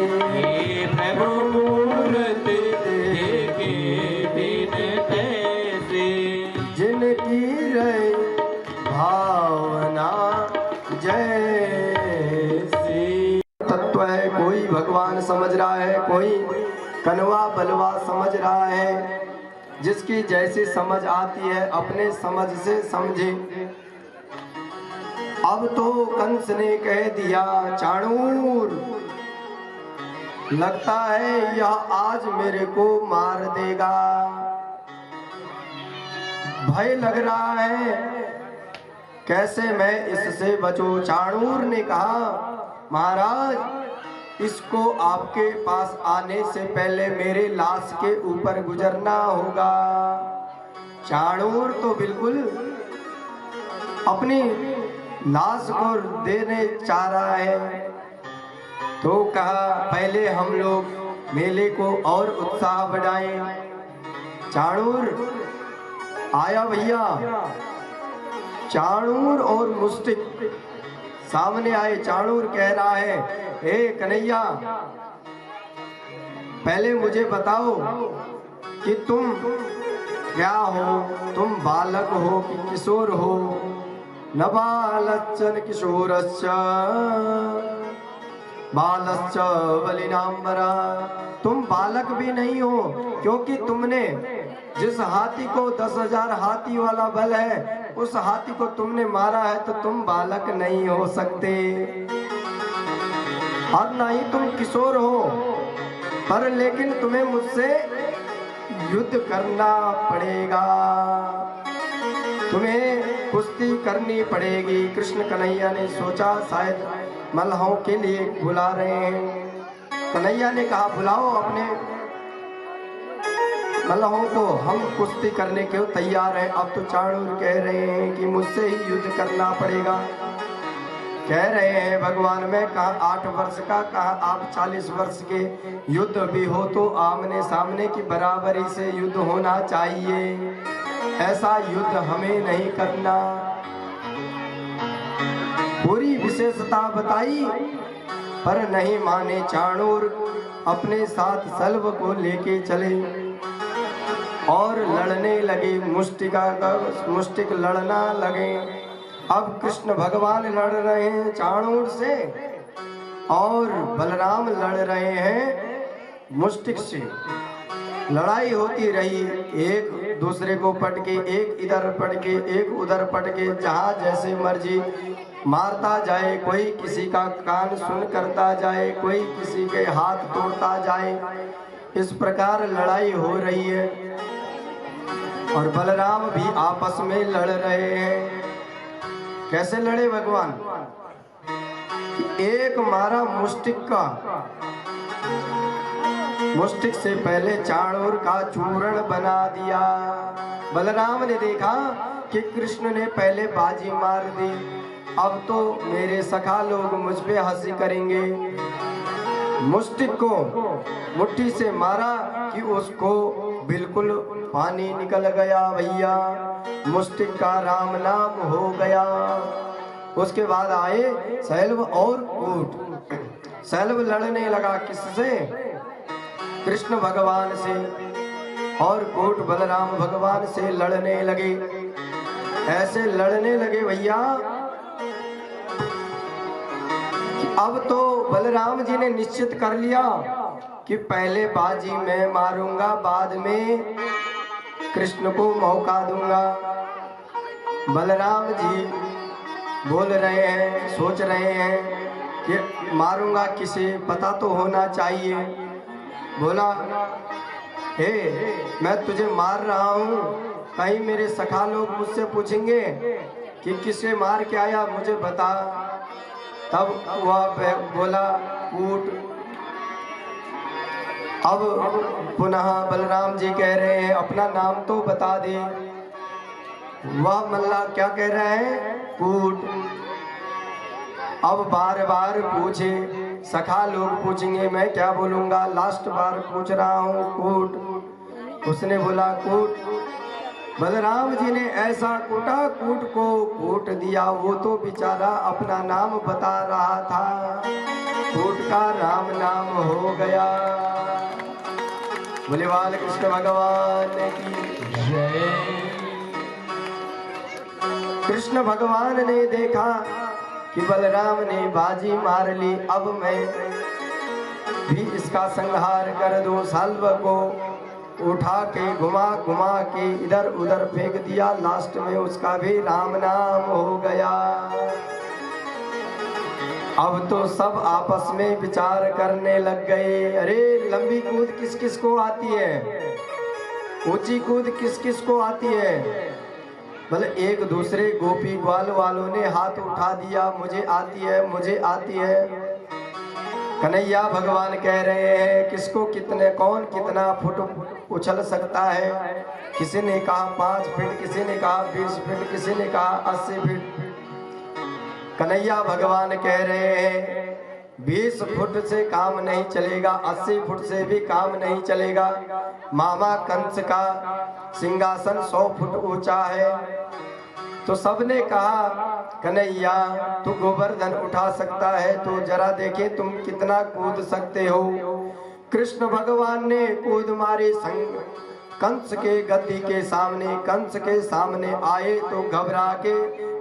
प्रभु मूरत देखे बिन तैसे, जिनकी रही भावना जैसी। तत्व है, कोई भगवान समझ रहा है, कोई कनवा बलवा समझ रहा है। जिसकी जैसी समझ आती है अपने समझ से समझे। अब तो कंस ने कह दिया, चाणूर, लगता है यह आज मेरे को मार देगा। भय लग रहा है, कैसे मैं इससे बचूं। चाणूर ने कहा, महाराज, इसको आपके पास आने से पहले मेरे लाश के ऊपर गुजरना होगा। चाणूर तो बिल्कुल अपनी लाश को देने चाह रहा है। तो कहा, पहले हम लोग मेले को और उत्साह बढ़ाएं। चाणूर आया भैया। चाणूर और मुस्टिक सामने आए। चाणूर कह रहा है, हे कन्हैया, पहले मुझे बताओ कि तुम क्या हो, तुम बालक हो कि किशोर हो। न बालच्चन किशोरश्च बालश्च बलिनांबरा। तुम बालक भी नहीं हो, क्योंकि तुमने जिस हाथी को 10,000 हाथी वाला बल है उस हाथी को तुमने मारा है तो तुम बालक नहीं हो सकते और ना ही तुम किशोर हो, पर लेकिन तुम्हें मुझसे युद्ध करना पड़ेगा, तुम्हें कुश्ती करनी पड़ेगी। कृष्ण कन्हैया ने सोचा शायद मल्लाहों के लिए बुला रहे हैं। कन्हैया ने कहा बुलाओ अपने मल्लाहों को, हम कुश्ती करने के तैयार हैं। अब तो चाणूर कह रहे हैं कि मुझसे ही युद्ध करना पड़ेगा। कह रहे हैं भगवान मैं कहा 8 वर्ष का, कहा आप 40 वर्ष के, युद्ध भी हो तो आमने सामने की बराबरी से युद्ध होना चाहिए, ऐसा युद्ध हमें नहीं करना। पूरी विशेषता बताई पर नहीं माने चाणूर, अपने साथ सल्व को लेके चले और लड़ने लगे, मुष्टिक लड़ना लगे। अब कृष्ण भगवान लड़ रहे हैं चाणूर से और बलराम लड़ रहे हैं मुष्टिक से। लड़ाई होती रही, एक दूसरे को पटके, एक इधर पटके एक उधर पटके, जहाँ जैसे मर्जी मारता जाए, कोई किसी का कान सुन करता जाए, कोई किसी के हाथ तोड़ता जाए। इस प्रकार लड़ाई हो रही है और बलराम भी आपस में लड़ रहे हैं। कैसे लड़े भगवान? एक मारा मुष्टिक का, मुष्टिक से पहले चाणूर का चूर्ण बना दिया। बलराम ने देखा कि कृष्ण ने पहले बाजी मार दी, अब तो मेरे सखा लोग मुझ पे हंसी करेंगे। मुष्टिक को मुट्ठी से मारा कि उसको बिल्कुल पानी निकल गया भैया, मुष्टिक का राम नाम हो गया। उसके बाद आए सैल्व और ऊंट। सैल्व लड़ने लगा किससे? कृष्ण भगवान से, और कूट बलराम भगवान से लड़ने लगे। ऐसे लड़ने लगे भैया, अब तो बलराम जी ने निश्चित कर लिया कि पहले बाजी मैं मारूंगा, बाद में कृष्ण को मौका दूंगा। बलराम जी बोल रहे हैं, सोच रहे हैं कि मारूंगा किसे, पता तो होना चाहिए। बोला हे मैं तुझे मार रहा हूँ, कहीं मेरे सखा लोग मुझसे पूछेंगे कि किसे मार के आया, मुझे बता। तब वह बोला ऊंट। अब पुनः बलराम जी कह रहे हैं अपना नाम तो बता दे। वह मल्ला क्या कह रहे हैं? कूट। अब बार बार पूछे, सखा लोग पूछेंगे मैं क्या बोलूंगा, लास्ट बार पूछ रहा हूँ कूट। उसने बोला कूट। बलराम जी ने ऐसा कूटा, कूट को कूट दिया। वो तो बेचारा अपना नाम बता रहा था, कूट का राम नाम हो गया। बोले बाल कृष्ण भगवान की जय। कृष्ण भगवान ने देखा कि बलराम ने बाजी मार ली, अब मैं भी इसका संहार कर दूं। सल्व को उठा के घुमा घुमा के इधर उधर फेंक दिया, लास्ट में उसका भी राम नाम हो गया। अब तो सब आपस में विचार करने लग गए, अरे लंबी कूद किस किस को आती है, ऊंची कूद किस किस को आती है। बोले एक दूसरे गोपी ग्वाल वालों ने हाथ उठा दिया, मुझे आती है मुझे आती है। कन्हैया भगवान कह रहे हैं किसको कितने, कौन कितना फुट उछल सकता है। किसी ने कहा 5 फीट, किसी ने कहा 20 फीट, किसी ने कहा 80 फीट। कन्हैया भगवान कह रहे हैं 20 फुट से काम नहीं चलेगा, 80 फुट से भी काम नहीं चलेगा। मामा कंस का सिंहासन 100 फुट ऊंचा है। तो सबने कहा कन्हैया तू गोवर्धन उठा सकता है तो जरा देखे तुम कितना कूद सकते हो। कृष्ण भगवान ने कूद मारी कंस के गद्दी के सामने। कंस के सामने आए तो घबरा के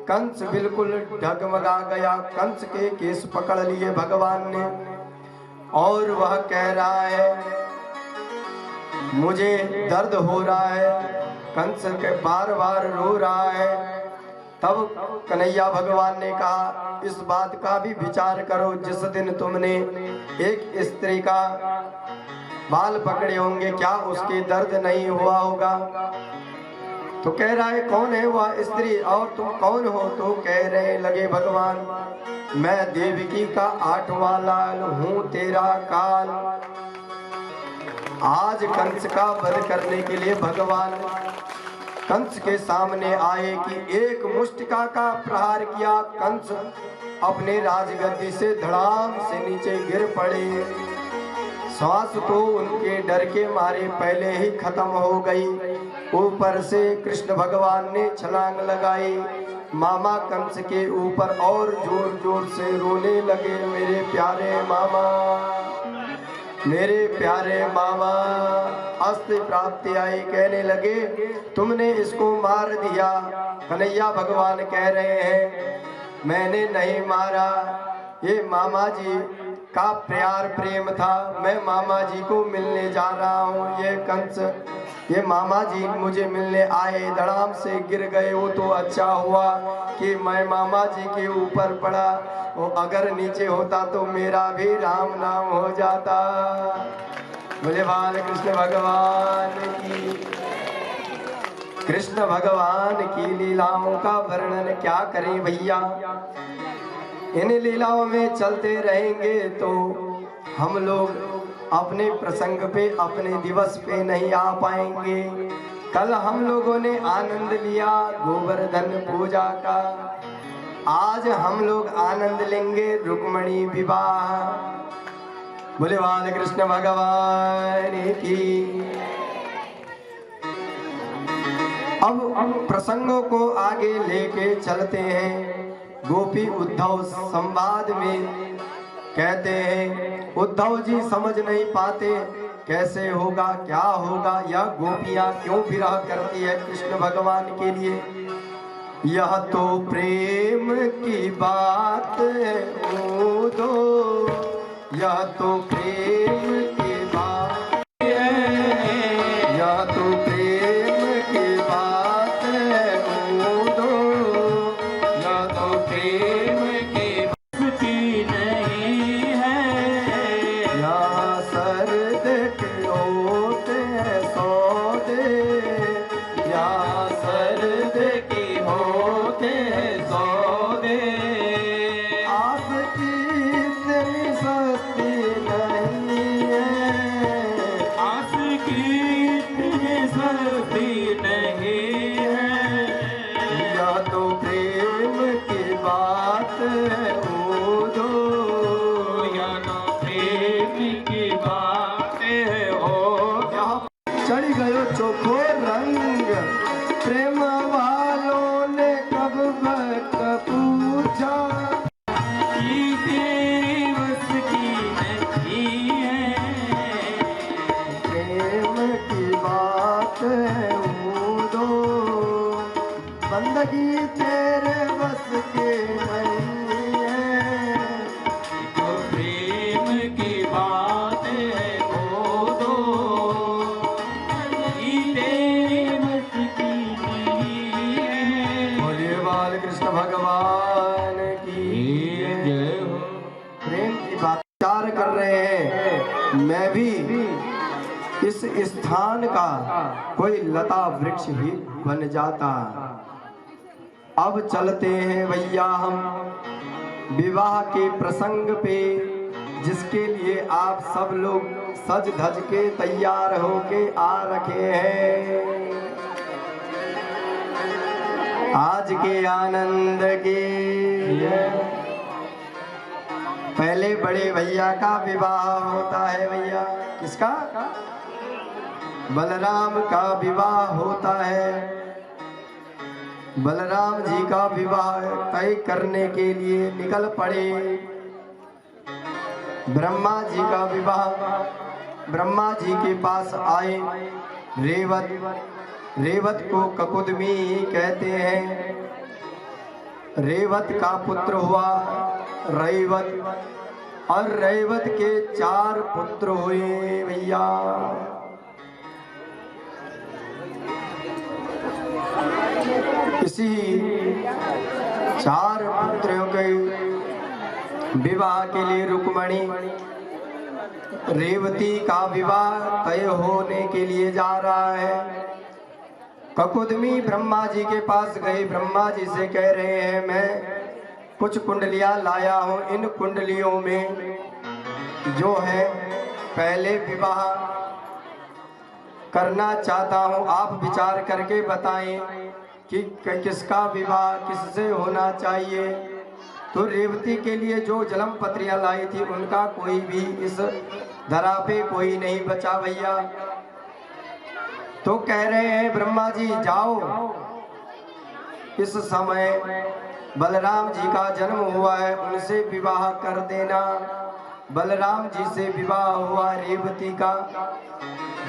कंस बिल्कुल डगमगा गया। कंस के केस पकड़ लिए भगवान ने और वह कह रहा है मुझे दर्द हो रहा है। कंस के बार बार रो रहा है तब कन्हैया भगवान ने कहा, इस बात का भी विचार करो, जिस दिन तुमने एक स्त्री का बाल पकड़े होंगे, क्या उसके दर्द नहीं हुआ होगा? तो कह रहा है, कौन है वह स्त्री और तुम कौन हो? तो कह रहे लगे भगवान, मैं देवकी का 8वां लाल हूँ, तेरा काल। आज कंस का वध करने के लिए भगवान कंस के सामने आए कि एक मुष्टिका का प्रहार किया। कंस अपने राजगद्दी से धड़ाम से नीचे गिर पड़े। श्वास तो उनके डर के मारे पहले ही खत्म हो गई। ऊपर से कृष्ण भगवान ने छलांग लगाई। मामा कंस के ऊपर और जोर जोर से रोने लगे, मेरे प्यारे मामा, मेरे प्यारे मामा। अस्त्र प्राप्ति आई, कहने लगे तुमने इसको मार दिया। कन्हैया भगवान कह रहे हैं, मैंने नहीं मारा, ये मामा जी का प्यार प्रेम था, मैं मामा जी को मिलने जा रहा हूँ। ये कंस, ये मामा जी मुझे मिलने आए, धड़ाम से गिर गए। वो तो अच्छा हुआ कि मैं मामा जी के ऊपर पड़ा, वो अगर नीचे होता तो मेरा भी राम नाम हो जाता। बोले बाल कृष्ण भगवान की। कृष्ण भगवान की लीलाओं का वर्णन क्या करें भैया। इन लीलाओं में चलते रहेंगे तो हम लोग अपने प्रसंग पे, अपने दिवस पे नहीं आ पाएंगे। कल हम लोगों ने आनंद लिया गोवर्धन पूजा का, आज हम लोग आनंद लेंगे रुक्मणी विवाह। बोले बाल कृष्ण भगवान की। अब प्रसंगों को आगे लेके चलते हैं। गोपी उद्धव संवाद में कहते हैं, उद्धव जी समझ नहीं पाते कैसे होगा, क्या होगा, यह गोपियां क्यों विरह करती है कृष्ण भगवान के लिए। यह तो प्रेम की बात है दो, यह तो प्रेम की बात है, यह तो प्रेम की बात है दो, यह तो प्रेम की बात की नहीं है। यहाँ सर्द के होते हैं सौदे, यहाँ सर्द के होते हैं सौदे। आस की इतनी सस्ती नहीं है, आस की इतनी सस्ती नहीं है। यह तो प्रेम की बात है ओ दो, यह तो प्रेम की बात है ओ। चढ़ गयो चोखो रंग, प्रेम वालों ने कब वक्त पूछा, ये तेरी बस की नहीं है। प्रेम की बात है वो दो, बंदगी तेरे बस के नहीं है। तो प्रेम की बात है वो दो, ये तेरी बस की नहीं है। बोलिए बाल कृष्ण भगवान की जय हो। प्रेम की बात विचार कर रहे हैं। मैं भी इस स्थान का कोई लता वृक्ष ही बन जाता। अब चलते हैं भैया हम विवाह के प्रसंग पे, जिसके लिए आप सब लोग सज धज के तैयार होके आ रखे हैं। आज के आनंद के पहले बड़े भैया का विवाह होता है। भैया किसका? बलराम का विवाह होता है। बलराम जी का विवाह तय करने के लिए निकल पड़े। ब्रह्मा जी का विवाह, ब्रह्मा जी के पास आए। रेवत को ककुदमी कहते हैं। रेवत का पुत्र हुआ रैवत, और रैवत के 4 पुत्र हुए भैया। इसी 4 पुत्रों के विवाह के लिए रुक्मणी रेवती का विवाह तय होने के लिए जा रहा है। ककुदमी ब्रह्मा जी के पास गए, ब्रह्मा जी से कह रहे हैं मैं कुछ कुंडलियां लाया हूं, इन कुंडलियों में जो है पहले विवाह करना चाहता हूं, आप विचार करके बताएं कि किसका विवाह किससे होना चाहिए। तो रेवती के लिए जो जन्म पत्रियां लाई थी उनका कोई भी इस धरा पे कोई नहीं बचा भैया। तो कह रहे हैं ब्रह्मा जी जाओ, इस समय बलराम जी का जन्म हुआ है, उनसे विवाह कर देना। बलराम जी से विवाह हुआ, रेवती का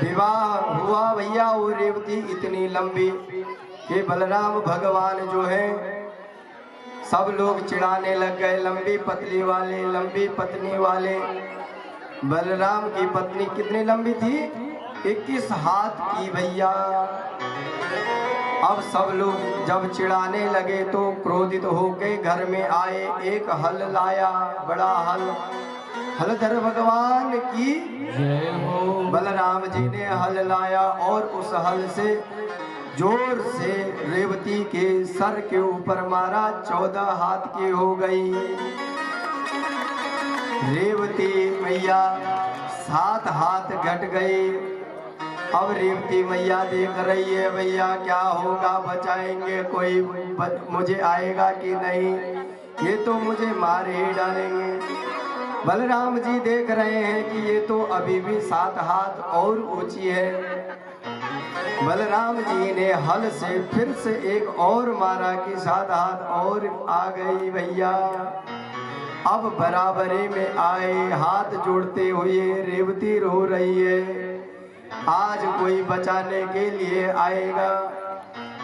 विवाह हुआ भैया। वो रेवती इतनी लंबी कि बलराम भगवान जो है सब लोग चिढ़ाने लग गए, लंबी पतली वाले, लंबी पत्नी वाले। बलराम की पत्नी कितनी लंबी थी? 21 हाथ की भैया। अब सब लोग जब चिढ़ाने लगे तो क्रोधित होके घर में आए, एक हल लाया, बड़ा हल। हलधर भगवान की जय हो। बलराम जी ने हल लाया और उस हल से जोर से रेवती के सर के ऊपर मारा, 14 हाथ की हो गई। रेवती मैया 7 हाथ घट गई। अब रेवती मैया देख रही है भैया क्या होगा, बचाएंगे कोई, मुझे आएगा कि नहीं, ये तो मुझे मार ही डालेंगे। बलराम जी देख रहे हैं कि ये तो अभी भी 7 हाथ और ऊंची है। बलराम जी ने हल से फिर से एक और मारा कि 7 हाथ और आ गई भैया। अब बराबरी में आए, हाथ जोड़ते हुए रेवती रो रही है, आज कोई बचाने के लिए आएगा।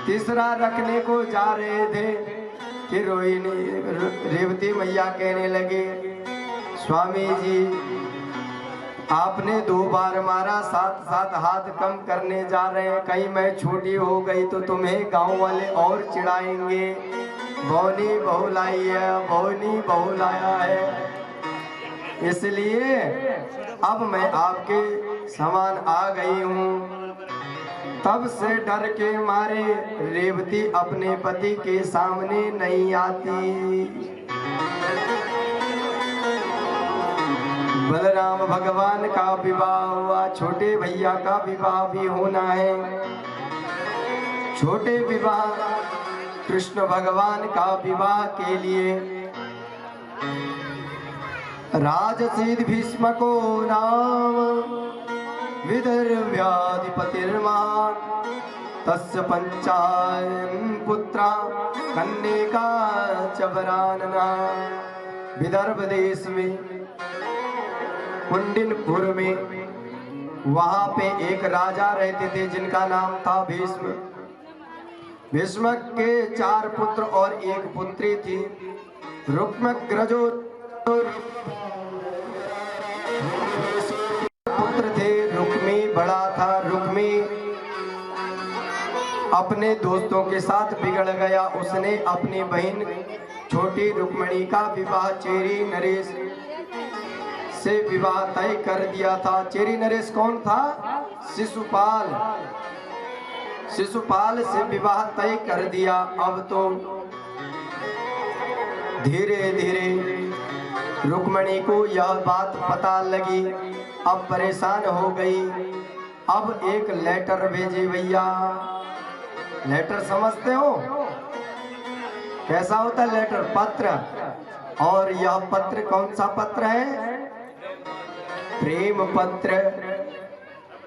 तीसरा रखने को जा रहे थे कि रोहिणी रेवती मैया कहने लगे स्वामी जी आपने 2 बार मारा, 7 हाथ कम करने जा रहे हैं, कहीं मैं छोटी हो गई तो तुम्हें गांव वाले और चिढ़ाएंगे। बौनी बहू लाई है, बौनी बहू लाया है, इसलिए अब मैं आपके समान आ गई हूँ। तब से डर के मारे रेवती अपने पति के सामने नहीं आती। बलराम भगवान का विवाह हुआ, छोटे भैया का विवाह भी होना है। छोटे विवाह कृष्ण भगवान का विवाह के लिए राजसीद भीष्म को नाम विदर्भ्याधिपतिर्महान तस्य 5 पुत्रा कन्यका च वरानना। विदर्भ देश में कुंडिनपुर में वहां पे एक राजा रहते थे जिनका नाम था भीष्म। भीष्म के 4 पुत्र और 1 पुत्री थी। रुक्मग्रजो पुत्र थे, रुक्मी बड़ा था। रुक्मी अपने दोस्तों के साथ बिगड़ गया। उसने अपनी बहन छोटी रुक्मिणी का विवाह चेरी नरेश से विवाह तय कर दिया था। चेरी नरेश कौन था? शिशुपाल। शिशुपाल से विवाह तय कर दिया। अब तो धीरे धीरे रुक्मिणी को यह बात पता लगी, अब परेशान हो गई। अब एक लेटर भेजे भैया। लेटर समझते हो कैसा होता है लेटर? पत्र। और यह पत्र कौन सा पत्र है? प्रेम पत्र।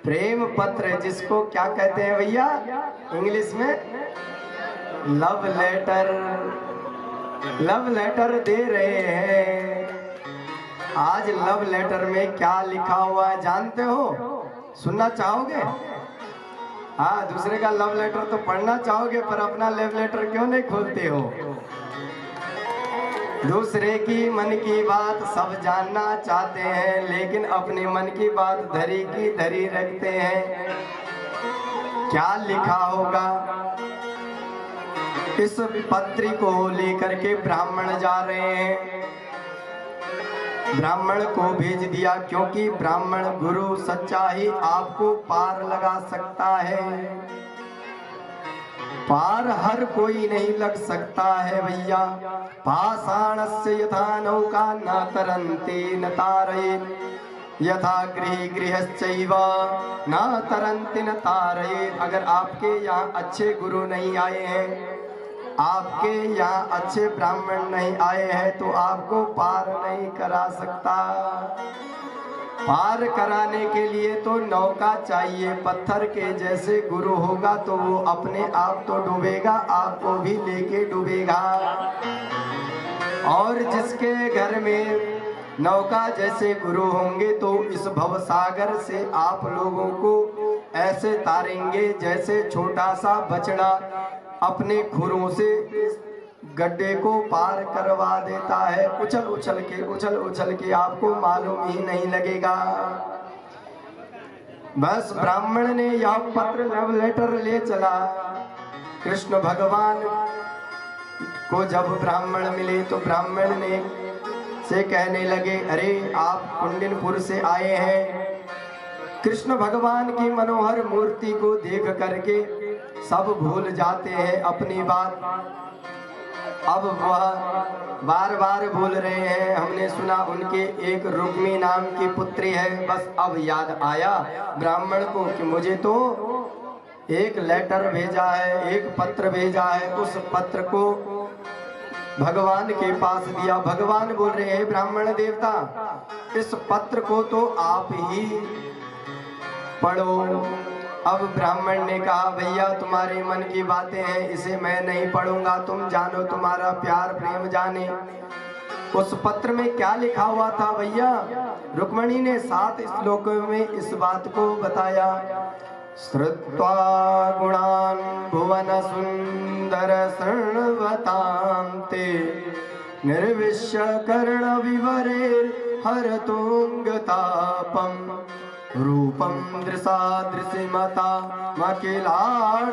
प्रेम पत्र जिसको क्या कहते हैं भैया इंग्लिश में? Love letter. लव लेटर दे रहे हैं। आज लव लेटर में क्या लिखा हुआ है जानते हो? सुनना चाहोगे? हाँ, दूसरे का लव लेटर तो पढ़ना चाहोगे पर अपना लव लेटर क्यों नहीं खोलते हो? दूसरे की मन की बात सब जानना चाहते हैं लेकिन अपने मन की बात धरी की धरी रखते हैं। क्या लिखा होगा? इस पत्री को लेकर के ब्राह्मण जा रहे हैं। ब्राह्मण को भेज दिया, क्योंकि ब्राह्मण गुरु सच्चा ही आपको पार लगा सकता है। पार हर कोई नहीं लग सकता है भैया। पाषाणस्य यथा नौका न तरन्ति न तारयेत् यथा गृहश्चैव न तरन्ति न तारयेत्। अगर आपके यहाँ अच्छे गुरु नहीं आए हैं, आपके यहाँ अच्छे ब्राह्मण नहीं आए हैं, तो आपको पार नहीं करा सकता। पार कराने के लिए तो नौका चाहिए। पत्थर के जैसे गुरु होगा तो वो अपने आप तो डूबेगा, आपको भी लेके डूबेगा। और जिसके घर में नौका जैसे गुरु होंगे तो इस भवसागर से आप लोगों को ऐसे तारेंगे जैसे छोटा सा बछड़ा अपने खुरों से गड्ढे को पार करवा देता है। उछल उछल के आपको मालूम ही नहीं लगेगा। बस ब्राह्मण ने यह पत्र लव लेटर ले चला। कृष्ण भगवान को जब ब्राह्मण मिले तो ब्राह्मण ने से कहने लगे, अरे आप कुंडिनपुर से आए हैं। कृष्ण भगवान की मनोहर मूर्ति को देख करके सब भूल जाते हैं अपनी बात। अब वह बार बार बोल रहे हैं, हमने सुना उनके एक रुक्मी नाम की पुत्री है। बस अब याद आया ब्राह्मण को कि मुझे तो एक लेटर भेजा है, एक पत्र भेजा है। उस पत्र को भगवान के पास दिया। भगवान बोल रहे हैं, ब्राह्मण देवता, इस पत्र को तो आप ही पढ़ो। अब ब्राह्मण ने कहा, भैया तुम्हारे मन की बातें हैं, इसे मैं नहीं पढ़ूंगा, तुम जानो तुम्हारा प्यार प्रेम जाने। उस पत्र में क्या लिखा हुआ था भैया? रुक्मणी ने 7 श्लोकों में इस बात को बताया। श्रुत्वा गुणान् भुवन सुंदर शृण्वतां ते निर्विश्य कर्ण विवरेर् हरतुंगतापम् रूपं दृशादृशिमता मखिलार्थलाभं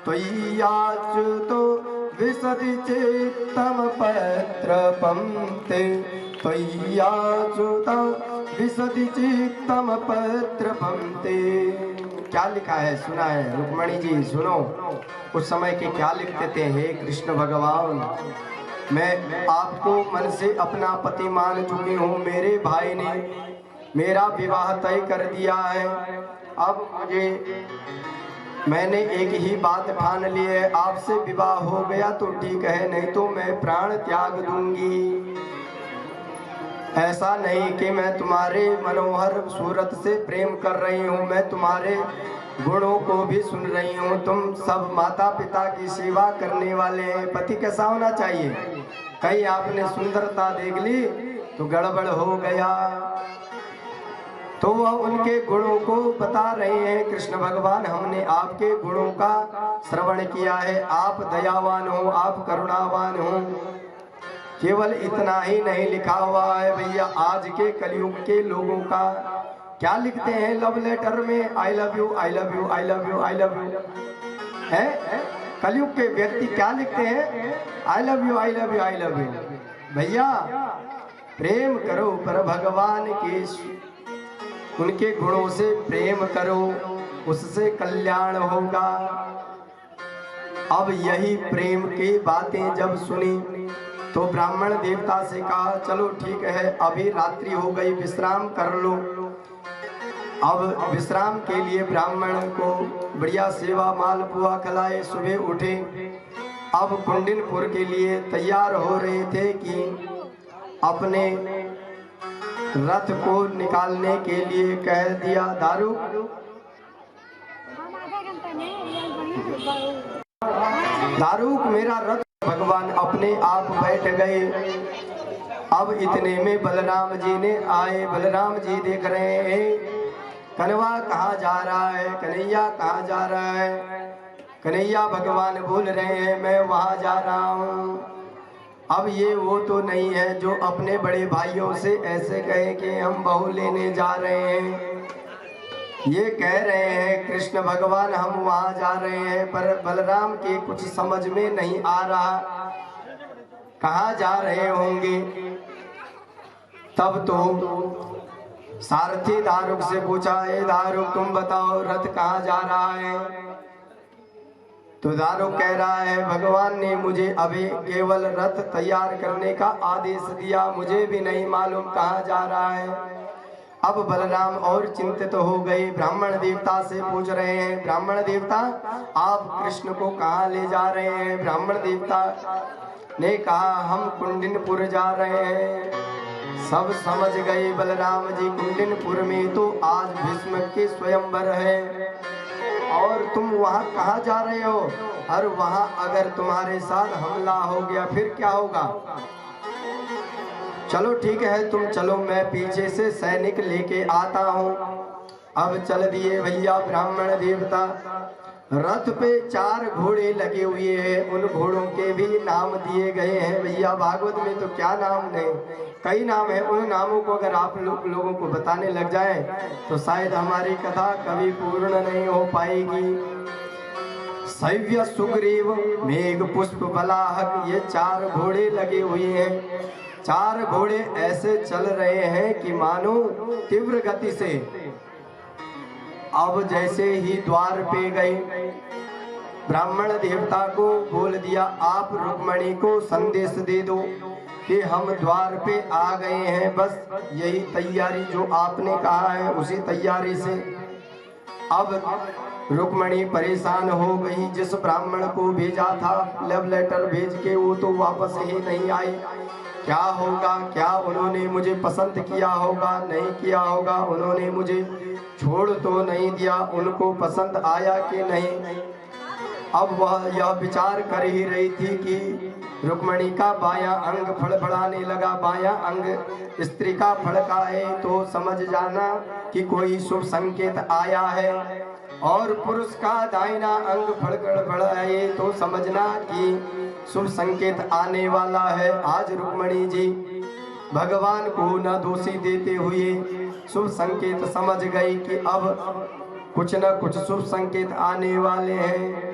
त्वय्याच्युतो विशति चित्तं पत्रपं ते त्वय्याच्युतो विशति चित्तं पत्रपं ते। क्या लिखा है सुना है? रुक्मणी जी सुनो, उस समय के क्या लिखते थे। हे कृष्ण भगवान, मैं आपको मन से अपना पति मान चुकी हूँ। मेरे भाई ने मेरा विवाह तय कर दिया है। अब मैंने एक ही बात ठान ली है, आपसे विवाह हो गया तो ठीक है, नहीं तो मैं प्राण त्याग दूंगी। ऐसा नहीं कि मैं तुम्हारे मनोहर सूरत से प्रेम कर रही हूँ, मैं तुम्हारे गुणों को भी सुन रही हूँ। तुम सब माता पिता की सेवा करने वाले हैं। पति कैसा होना चाहिए? कहीं आपने सुंदरता देख ली तो गड़बड़ हो गया। तो वह उनके गुणों को बता रहे हैं। कृष्ण भगवान, हमने आपके गुणों का श्रवण किया है। आप दयावान हो, आप करुणावान हो। केवल इतना ही नहीं लिखा हुआ है भैया, आज के कलयुग के लोगों का क्या लिखते हैं लव लेटर में? I love you, I love you, I love you, I love you है। कलयुग के व्यक्ति क्या लिखते हैं? I love you, I love you, I love you. भैया प्रेम करो पर भगवान के, उनके गुणों से प्रेम करो, उससे कल्याण होगा। अब यही प्रेम की बातें जब सुनी तो ब्राह्मण देवता से कहा, चलो ठीक है, अभी रात्रि हो गई, विश्राम कर लो। अब विश्राम के लिए ब्राह्मण को बढ़िया सेवा मालपुआ खिलाए, सुबह उठे। अब कुंडिनपुर के लिए तैयार हो रहे थे कि अपने रथ को निकालने के लिए कह दिया, दारूक मेरा रथ। भगवान अपने आप बैठ गए। अब इतने में बलराम जी ने आए। बलराम जी देख रहे हैं कन्हवा कहाँ जा रहा है, कन्हैया कहाँ जा रहा है। कन्हैया भगवान बोल रहे हैं, मैं वहाँ जा रहा हूँ। अब ये वो तो नहीं है जो अपने बड़े भाइयों से ऐसे कहे कि हम बहू लेने जा रहे हैं। ये कह रहे हैं कृष्ण भगवान हम वहां जा रहे हैं, पर बलराम के कुछ समझ में नहीं आ रहा कहाँ जा रहे होंगे। तब तो सारथी दारुक से पूछा, ए दारुक तुम बताओ रथ कहाँ जा रहा है। तो दारुक कह रहा है भगवान ने मुझे अभी केवल रथ तैयार करने का आदेश दिया, मुझे भी नहीं मालूम कहाँ जा रहा है। अब बलराम और चिंतित हो गए, ब्राह्मण देवता से पूछ रहे हैं, ब्राह्मण देवता आप कृष्ण को कहाँ ले जा रहे हैं। ब्राह्मण देवता ने कहा हम कुंडिनपुर जा रहे हैं। सब समझ गए बलराम जी कुंडिनपुर में तो आज भीष्म के स्वयंवर है और तुम वहाँ कहाँ जा रहे हो, और वहाँ अगर तुम्हारे साथ हमला हो गया फिर क्या होगा। चलो ठीक है तुम चलो, मैं पीछे से सैनिक लेके आता हूँ। अब चल दिए भैया ब्राह्मण देवता। रथ पे 4 घोड़े लगे हुए हैं, उन घोड़ों के भी नाम दिए गए हैं। भैया भागवत में तो क्या नाम नहीं, कई नाम है। उन नामों को अगर आप लोगों को बताने लग जाए तो शायद हमारी कथा कभी पूर्ण नहीं हो पाएगी। शैव्य सुग्रीव मेघ पुष्प बलाहक, ये 4 घोड़े लगे हुए हैं। 4 घोड़े ऐसे चल रहे हैं कि मानो तीव्र गति से। अब जैसे ही द्वार पे गए ब्राह्मण देवता को बोल दिया आप रुक्मणी को संदेश दे दो कि हम द्वार पे आ गए हैं, बस यही तैयारी जो आपने कहा है उसी तैयारी से। अब रुक्मणी परेशान हो गई, जिस ब्राह्मण को भेजा था लव लेटर भेज के वो तो वापस ही नहीं आई। क्या होगा, क्या उन्होंने मुझे पसंद किया होगा, नहीं किया होगा, उन्होंने मुझे छोड़ तो नहीं दिया, उनको पसंद आया कि नहीं। अब वह यह विचार कर ही रही थी कि रुक्मणी का बायां अंग फड़फड़ाने लगा। बायां अंग स्त्री का फड़का है तो समझ जाना कि कोई शुभ संकेत आया है, और पुरुष का दाहिना अंग फड़फड़ाए तो समझना कि शुभ संकेत आने वाला है। आज रुक्मणी जी भगवान को न दोषी देते हुए शुभ संकेत समझ गई कि अब कुछ न कुछ शुभ संकेत आने वाले हैं।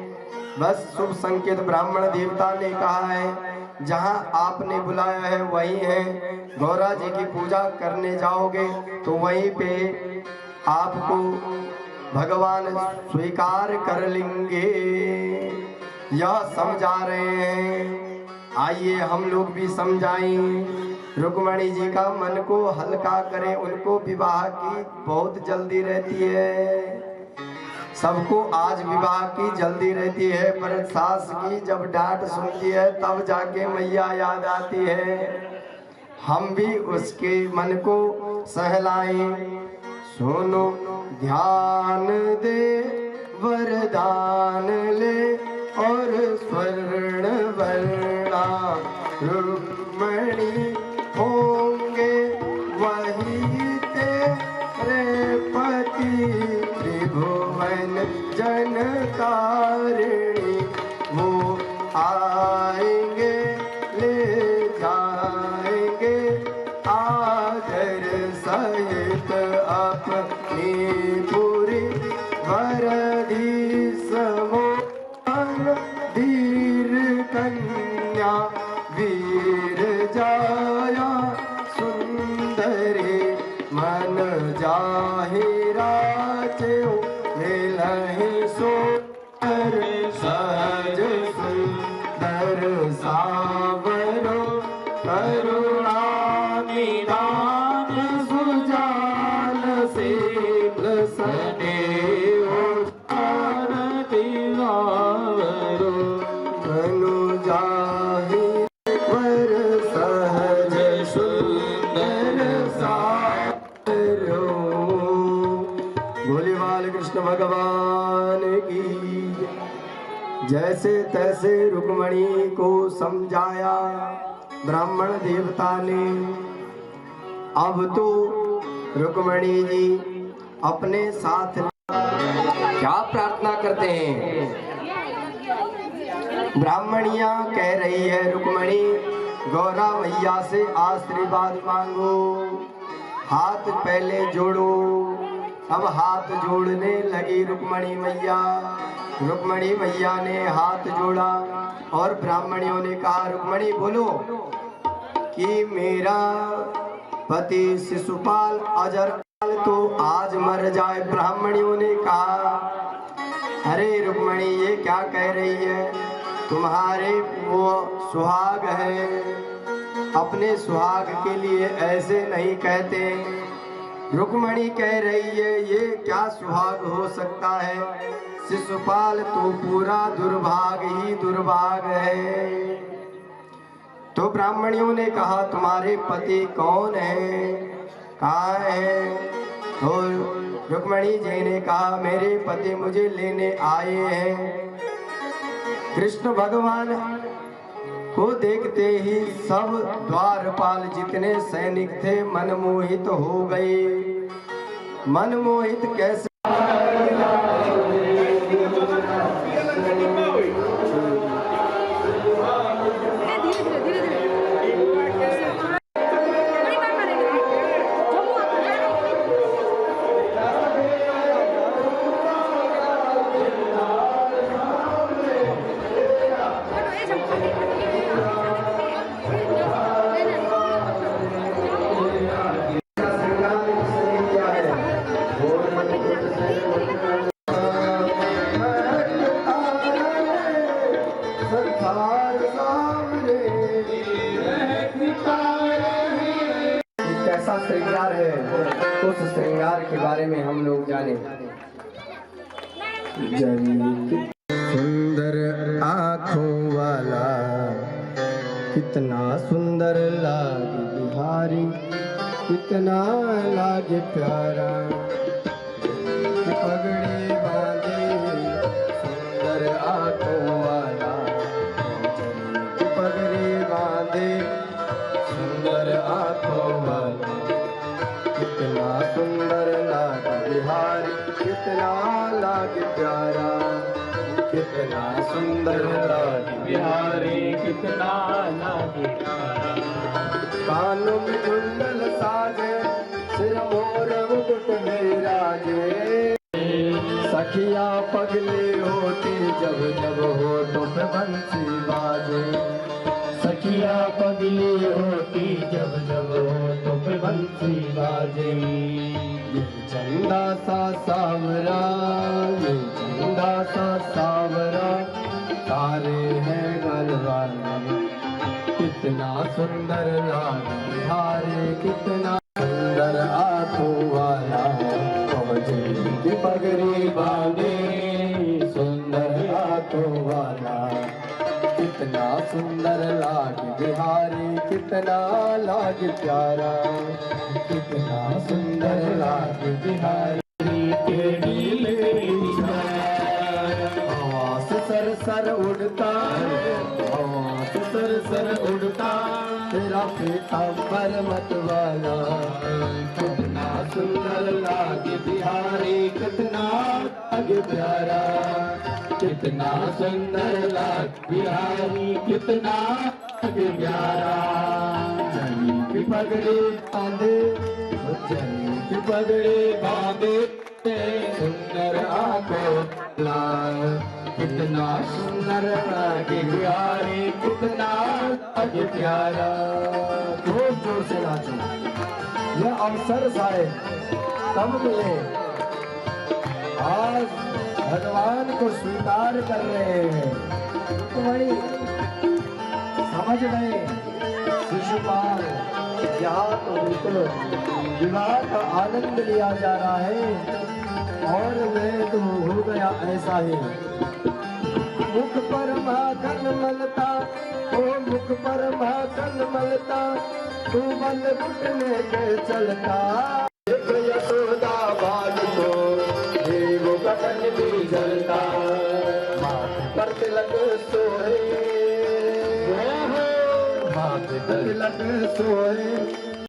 बस शुभ संकेत ब्राह्मण देवता ने कहा है जहां आपने बुलाया है वही है, गौरा जी की पूजा करने जाओगे तो वहीं पे आपको भगवान स्वीकार कर लेंगे, यह समझा रहे हैं। आइए हम लोग भी समझाएं, रुक्मणी जी का मन को हल्का करें। उनको विवाह की बहुत जल्दी रहती है, सबको आज विवाह की जल्दी रहती है, पर सास की जब डांट सुनती है तब जाके मैया याद आती है। हम भी उसके मन को सहलाएं। सुनो ध्यान दे वरदान ले और स्वर्ण वर्णा रुक्मणी होंगे वही तेरे पति, त्रिभुवन जनकारिणी वो आएंगे ले जाएंगे आदर सहित अपनी पूरी वरदी समोहन धीर कन्या वीर जाया सुंदरी मन जाहिरा मिलहि सोर सहज सुंदर सावरो करुणा निदान सुजाल शील स्नेह आरती गावरो मनु जाहि वर सहज सुंदर सावरो। भोलेवाल कृष्ण भगवान की। जैसे तैसे रुक्मणी को समझाया ब्राह्मण देवता ने। अब तो रुक्मणी जी अपने साथ क्या प्रार्थना करते हैं। ब्राह्मणियां कह रही है रुक्मणी गौरा मैया से आशीर्वाद मांगो, हाथ पहले जोड़ो अब हाथ जोड़ने लगी रुक्मणी मैया। रुक्मणी मैया ने हाथ जोड़ा और ब्राह्मणियों ने कहा, रुक्मणी बोलो कि मेरा पति शिशुपाल अजरपाल तो आज मर जाए। ब्राह्मणियों ने कहा, अरे रुक्मणी ये क्या कह रही है, तुम्हारे वो सुहाग है, अपने सुहाग के लिए ऐसे नहीं कहते। रुक्मणी कह रही है, ये क्या सुहाग हो सकता है, शिशुपाल तो पूरा दुर्भाग ही दुर्भाग है। तो ब्राह्मणियों ने कहा, तुम्हारे पति कौन है, कहाँ है? तो रुक्मणी जी ने कहा, मेरे पति मुझे लेने आए हैं। कृष्ण भगवान को देखते ही सब द्वारपाल जितने सैनिक थे मनमोहित हो गए। मनमोहित कैसे? कैसा श्रृंगार है, उस श्रृंगार के बारे में हम लोग जाने। सुंदर आँखों वाला कितना सुंदर लागे बिहारी, कितना लागे प्यारा। पगड़ी बांधे सुंदर आँखों वाला, पगड़ी बांधे सुंदर आँखों वाला, कितना सुंदर लागे बिहारी, कितना लागे प्यारा। कितना सुंदर लागे बिहारी, कितना लागे प्यारा। कानों में कुंडल साजे, सिर मोर मुकुट विराजे। सखिया पगली होती जब जब होठों पे बंसी बाजे। सखिया पगली होती जब जब होठों पे बंसी बाजे। ये चंदा सा सावरा, ये चंदा सा सावरा, तारे हैं गलवाना, कितना सुंदर लागे बिहारी, कितना सुंदर आँखों वाला। की पगड़ी बांधे सुंदर आँखों वाला, कितना सुंदर लागे बिहारी, कितना लागे प्यारा। कितना सुंदर लागे बिहारी, हवा से सर सर उड़ता, हवा से सर सर उड़ता, तेरा पीतांबर मत वाला। कितना सुंदर लागे बिहारी, कितना लागे प्यारा। कितना सुंदर लागे बिहारी, कितना लागे प्यारा। जनी की पगड़ी बांधे, जनी की पगड़ी बांधे, सुंदर आँखों वाला, कितना सुंदर लागे बिहारी, कितना लागे प्यारा। जोर जोर से नाचो, यह अवसर साए तब मिले। आज भगवान को स्वीकार कर रहे हैं, तो बड़ी समझ गए शिशुपाल, यहाँ तो बिल्कुल विवाह का आनंद लिया जा रहा है और मैं तो हो गया ऐसा ही। मुख पर माखन मलता, ओ मुख पर माखन मलता, तू बल घुटने के चलता। यशोदा बाल को देव कटन भी जलता, माथे पर तिलक सोहे, माथे पर तिलक सोहे,